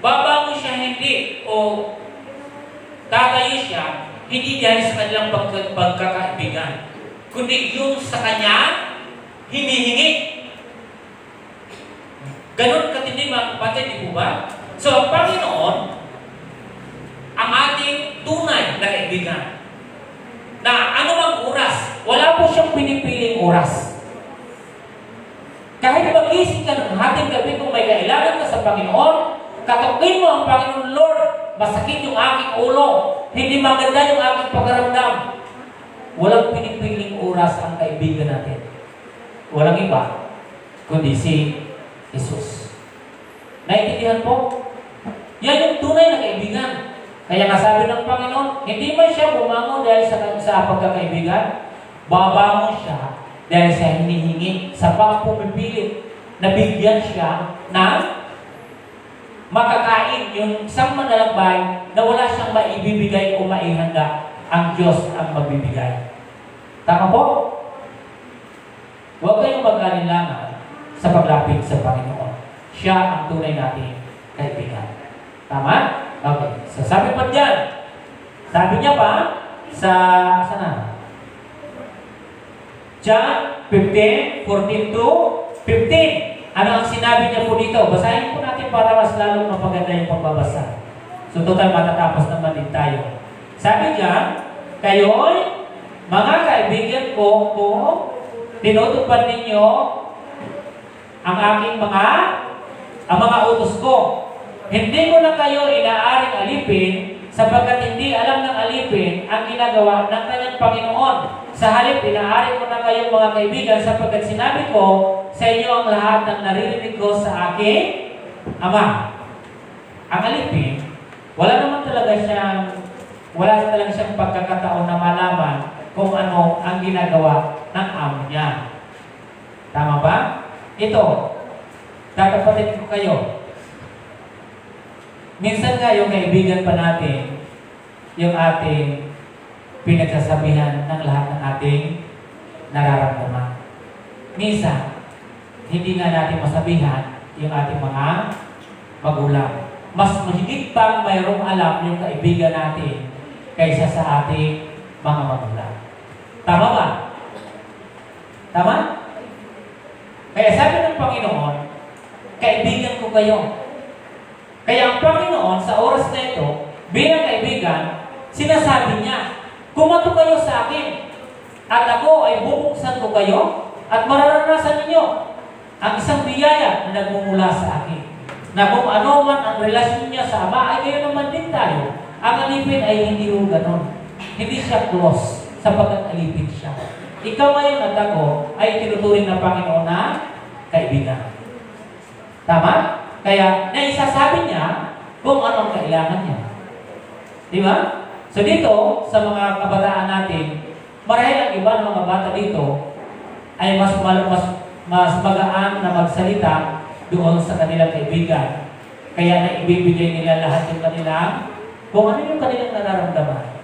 Speaker 1: Babangon siya hindi o tatayo siya, hindi dahil sa kanilang pagkakaibigan, kundi yung sa kanya, hinihingi. Ganon katindi mga kapatid, di po ba? So, ang Panginoon, ang ating tunay na kaibigan, na anumang oras, wala po siyang pinipiling oras. Kahit magising ka ng hating gabi kung may kailangan ka sa Panginoon, katukin mo ang Panginoon, Lord, masakit yung aking ulo, hindi maganda yung aking pagkaramdam. Walang pinipiling oras ang kaibigan natin. Walang iba, kundi si Jesus. Naintindihan po? Yan yung tunay na kaibigan. Kaya nga sabi ng Panginoon, hindi man siya bumangon dahil sa pagkakaibigan, babangon siya dahil sa hinihingi, sa pagpumipilit na bigyan siya na makakain yung isang manlalakbay na wala siyang maibibigay o maihanda, ang Diyos ang magbibigay. Tama po? Huwag kayong mag-alinlangan sa paglapit sa Panginoon. Siya ang tunay nating kaibigan. Tama? Okay. So sabi pa dyan, sabi niya pa, sana? John 15:14-15. Ano ang sinabi niya po dito? Basahin po natin para mas lalong mapaganda yung pagbabasa. So total matatapos naman din tayo. Sabi niya, kayo'y mga kaibigan ko kung tinutupad ninyo ang mga utos ko. Hindi ko na kayo inaaring alipin sapagkat hindi alam ng alipin ang ginagawa ng kanyang Panginoon. Sa halip, inaari ko na kayong mga kaibigan sapagkat sinabi ko sa inyo ang lahat ng naririnig ko sa aking Ama. Ang alipin, wala talaga siyang pagkakataon na malaman kung ano ang ginagawa ng amo niya. Tama ba? Ito, tatapatin ko kayo. Minsan nga yung kaibigan pa natin, yung ating pinagsasabihan ng lahat ng ating nararamdaman. Minsan, hindi nga natin masabihan yung ating mga magulang. Mas mahigit pang mayroong alam yung kaibigan natin kaysa sa ating mga magulang. Tama ba? Tama? Kaya sabi ng Panginoon, kaibigan ko kayo. Kaya ang Panginoon sa oras na ito, bilang kaibigan, sinasabi niya, kumato kayo sa akin, at ako ay bubuksan ko kayo, at mararanasan ninyo ang isang biyaya na nagmumula sa akin. Na kung ano man ang relasyon niya sa Ama, ay kayo naman din tayo. Ang alipin ay hindi ho ganon. Hindi siya close, sapagkat alipin siya. Ikaw ngayon at ako ay tinuturing ng Panginoon na kaibigan. Tama? Kaya naisasabi niya kung anong kailangan niya. Di ba? So dito, sa mga kabataan natin, marahil ang iba ng mga bata dito ay mas magaan na magsalita doon sa kanilang kaibigan. Kaya naibibigay nila lahat yung kanilang, kung ano yung kanilang nararamdaman.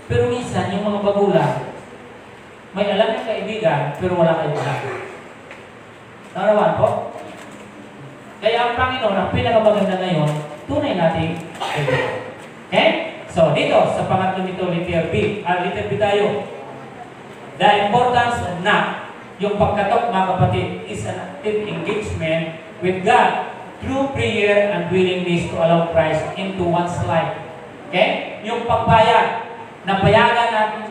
Speaker 1: Pero minsan, yung mga magulang, may alam yung kaibigan, pero wala kaibigan. Narawan po? Kaya ang Panginoon, ang pinakamaganda ngayon, tunay natin kaibigan. Okay? So, dito, sa pangatlo nito, letter B. Letter B tayo. The importance of not, yung pagkatok, mga kapatid, is an active engagement with God through prayer and willingness to allow Christ into one's life. Okay? Yung pagpayag, na payagan natin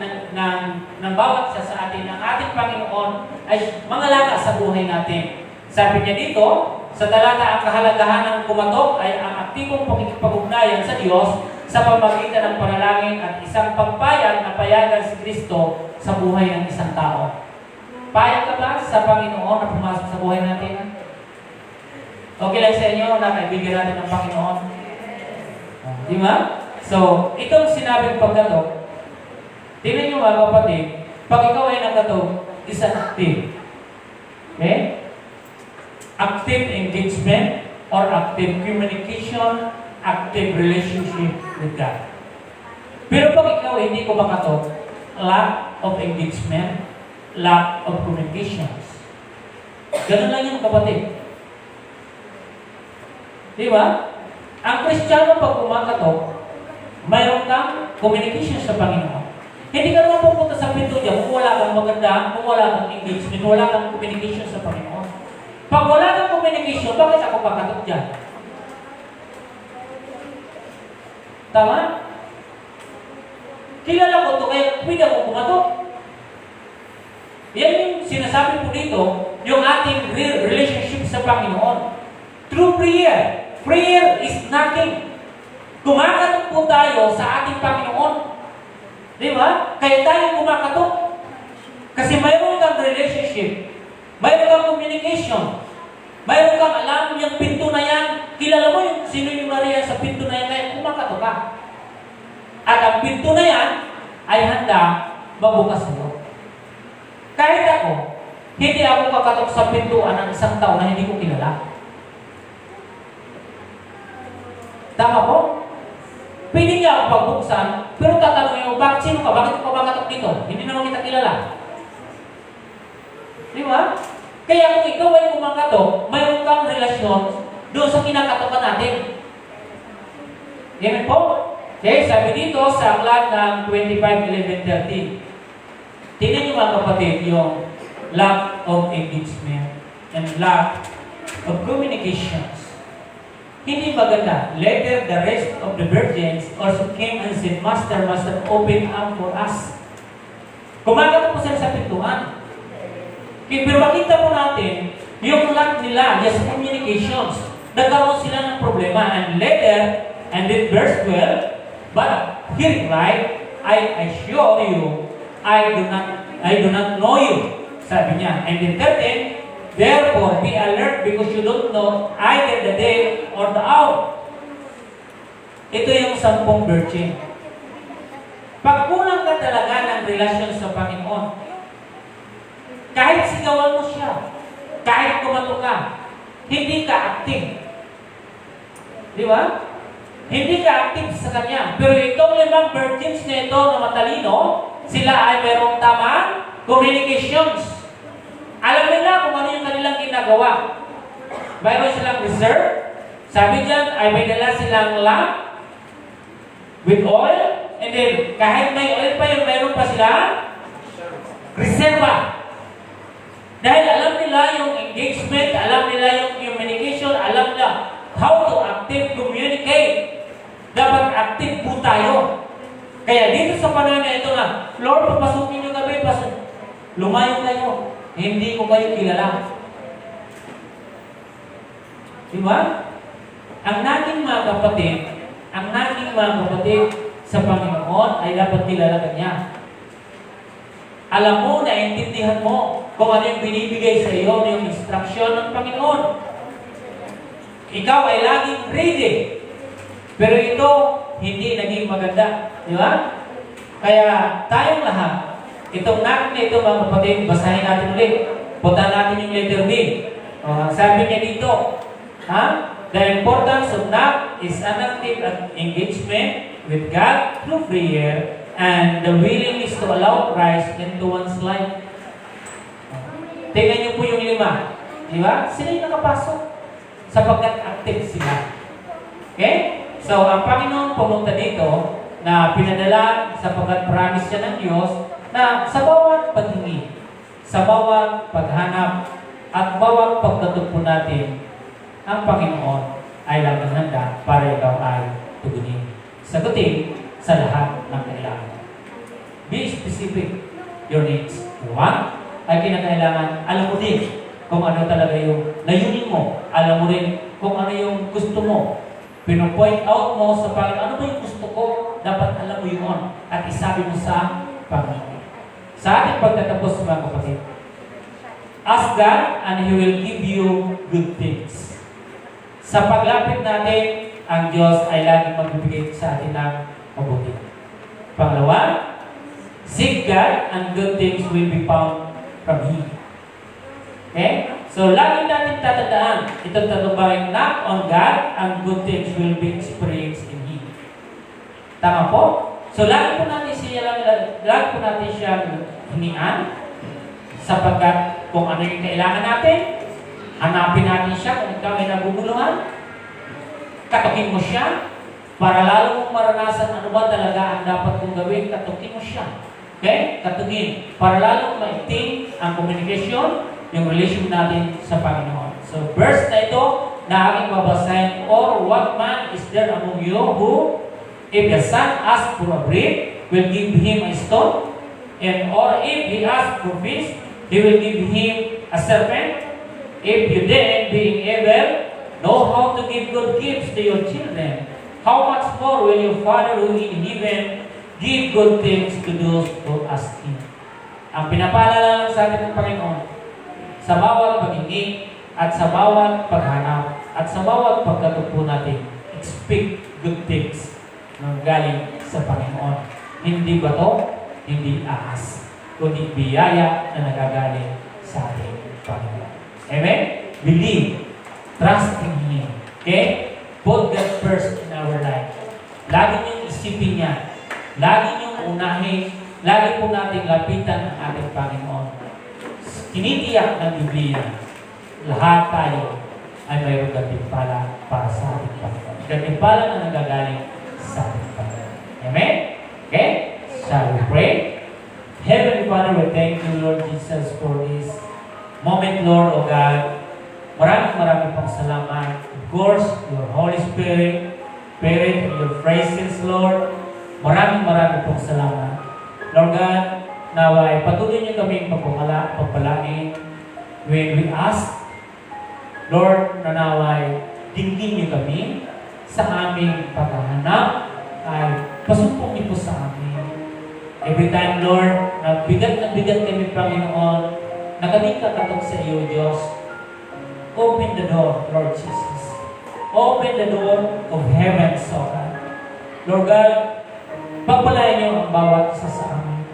Speaker 1: ng bawat isa sa atin, ng ating Panginoon, ay mangalaga sa buhay natin. Sabi niya dito, sa talata, ang kahalagahan ng kumatok ay ang aktibong pakikipag-ugnayan sa Diyos sa pamamagitan ng panalangin at isang pagpayag na payagan si Kristo sa buhay ng isang tao. Payag ka ba sa Panginoon na pumasok sa buhay natin? Okay lang sa inyo na kaibigan natin ng Panginoon? Di ba? So, itong sinabing pagkatok, tingnan nyo mga kapatid, pag ikaw ay nagkatok, is an active. Okay? Active engagement or active communication, active relationship with God. Pero pag ikaw hindi ko makatok, lack of engagement, lack of communications. Ganun lang yung kapatid. Di ba? Ang Kristiyano pag kumakatok, mayroon kang communication sa Panginoon. Hindi ka naman pupunta sa pinto niya kung wala kang maganda, kung wala kang engagement, wala kang communication sa Panginoon. Pag wala kang communication, bakit ako pakatok dyan? Tama? Kilala ko ito, kaya pwede ako pumatok. Yan yung sinasabi po dito, yung ating relationship sa Panginoon. Through prayer. Prayer is nothing. Kumakatok po tayo sa ating Panginoon. Di ba? Kaya tayo kumakatok. Kasi mayroon kang relationship. Mayroon kang communication. Mayroon kang alam yung pinto na yan. Kilala mo yung sino yung Maria sa pinto na yan, kaya kumakatok ka. At ang pinto na yan ay handa mabukas mo. Kahit ako, hindi ako kakatok sa pintuan ng isang tao na hindi ko kilala. Tama po? Pwede niya ako pagbuksan, pero tatanungin mo, bakit sino ka? Bakit ko makatok dito? Hindi naman kita kilala. Di ba? Kaya kung ikaw ay kumakatok, mayroon kang relasyon doon sa kinakatokan natin. Amen po? Okay, sabi dito sa aklat ng 25:11-13. Tingnan niyo mga kapatid yung lack of engagement and lack of communications. Hindi maganda. Later, the rest of the virgins also came and said, Master, open up for us. Kumakatok po sila sa pintuan. Pero makita po natin yung lack nila, yes, communications. nagkaroon sila ng problema. And later, and in verse 12, but he replied, I assure you, I do not know you. Sabi niya. And in 13, therefore, be alert because you don't know either the day or the hour. Ito yung 10 virgin. Pag kulang ka talaga ng relasyon sa Panginoon, kahit sigawan mo siya, kahit kumato ka, hindi ka active. Di ba? Hindi ka active sa Kanya. Pero itong 5 virgins na ito na matalino, sila ay mayroong tamang communications. Alam nila kung ano yung kanilang ginagawa. Mayroon silang reserve. Sabi dyan, ay may dala silang lamp with oil. And then, kahit may oil pa yung mayroon pa sila, reserva. Dahil alam nila yung engagement, alam nila yung communication, alam nila how to active communicate. Dapat active po tayo. Kaya dito sa panahon na ito na, Lord, papasukin nyo kami, lumayo kayo. Hindi ko kayo kilala. Diba? Ang nating mga kapatid sa Panginoon ay dapat kilala Kanya. Alam mo, naintindihan mo kung ano yung binibigay sa iyo, yung instruction ng Panginoon. Ikaw ay laging ready. Pero ito, hindi naging maganda. Di ba? Kaya tayong lahat, itong natin na ito mga kapatid, basahin natin ulit. Punta natin yung letter B. Sabi niya dito, the importance of NAP is an active engagement with God through prayer and the willingness to allow Christ into one's life. Tingnan niyo po yung 5. Di ba? Sila yung nakapasok sapagkat active sila. Okay? So, ang Panginoon pumunta dito na pinadala sapagkat promise siya ng Diyos na sa bawat paghingi, sa bawat paghanap, at bawat pagtatugpo natin, ang Panginoon ay laging handa para ikaw ay tugunin. Sagutin sa lahat ng kailangan. Be specific your needs. 1, ay kinakailangan, alam mo din kung ano talaga yung layunin mo. Alam mo rin kung ano yung gusto mo. Pino-point out mo sa Panginoon, ano ba yung gusto ko? Dapat alam mo yun at isabi mo sa Panginoon. Sa ating pagtatapos, mga kapatid, ask God and He will give you good things. Sa paglapit natin, ang Diyos ay laging magbibigay sa atin ng mabuti. Pangalawa, seek God and good things will be found from Him. Okay? So, lagi natin tatandaan itong tatumbahin, knock on God and good things will be experienced in Him. Tama po? So, lagi po natin siya hinian sapagkat kung ano yung kailangan natin, hanapin natin siya kung ikaw ay naguguluhan, katukin mo siya para lalo mong maranasan ano ba talaga ang dapat kong gawin, katukin mo siya. Okay? Katukin. Para lalo maiting ang communication, yung relation natin sa Panginoon. So, verse na ito na aking babasahin, or what man is there among you who, if the son asks for a bread, will give him a stone? And or if he asks for fish, he will give him a serpent? If you then, being able, know how to give good gifts to your children, how much more will your Father who is in heaven give good things to those who ask Him? Ang pinapaalala lang sa atin ng Panginoon, sa bawat paghingi, at sa bawat paghanap, at sa bawat pagkatupo natin, expect good things na galing sa Panginoon. Hindi ba to? Hindi ahas, kundi biyaya na nagagaling sa ating Panginoon. Amen? Believe. Trust in Him. Okay? Put God first in our life. Lagi niyong isipin niya. Lagi niyong unahin. Lagi po nating lapitan ang ating Panginoon. Tinitiyak ng Biblia, lahat tayo ay mayroong gantimpala para sa ating Panginoon. Gantimpala na nagagaling sa ating Panginoon. Amen? Okay? Shall we pray? Heavenly Father, we thank you, Lord Jesus, for this moment, Lord, O God. Maraming pang salamat. Of course, your Holy Spirit, your praises, Lord. Maraming pang salamat. Lord God, naway patuloy niyo kaming pagpapalain when we ask, Lord, nanaway dinggin niyo kami sa aming paghahanap, ay pasumpong niyo po sa amin. Every time, Lord, na bigat kami, Panginoon, na kami kakatok sa iyo, Diyos, open the door, Lord Jesus. Open the door of heaven, so God. Lord God, pagpalain niyo ang bawat isa sa amin.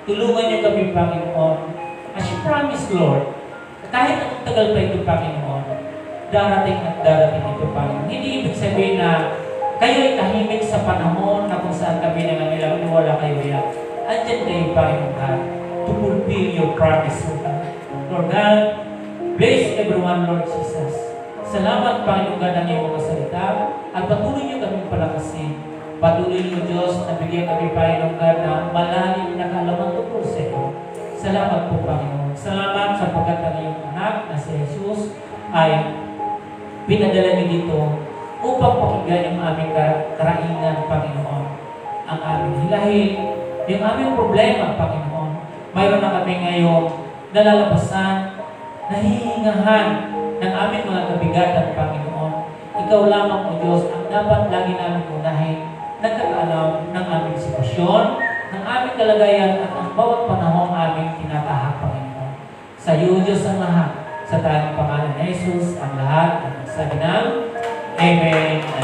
Speaker 1: Tulungan niyo kami, Panginoon. As you promise, Lord, kahit ang tagal pa ito, Panginoon, darating at darating ito, Panginoon. Hindi ibig sabihin na kayo ay tahimik sa panahon na kung saan kami nangangilang wala kayo yan. Andyan kayo, Panginoon God, to fulfill your promise, Lord God. Lord God, bless everyone, Lord Jesus. Salamat, Panginoon God, ang iyong mga salita at patuloy niyo kami palakasin. Patuloy niyo, Diyos, na bigyan kami, Panginoon God, na malalim na kaalaman tungkol sa iyo. Salamat po, Panginoon. Salamat sapagkat ang iyong anak na si Jesus ay pinadala niyo dito upang pakinggan yung aming karaingan, Panginoon. Ang aming hilahin, yung aming problema, Panginoon. Mayroon na kami ngayon nalalabasan, nahihingahan ng aming mga kabigatan, Panginoon. Ikaw lamang, O Diyos, ang dapat lagi namin unahin, nagkakaalam ng aming sitwasyon, ng aming kalagayan at ang bawat panahon aming tinatahak, Panginoon. Sa iyo, Diyos, ang lahat. Sa tayong pangalan ni Jesus, ang lahat at magsabi ng Amen.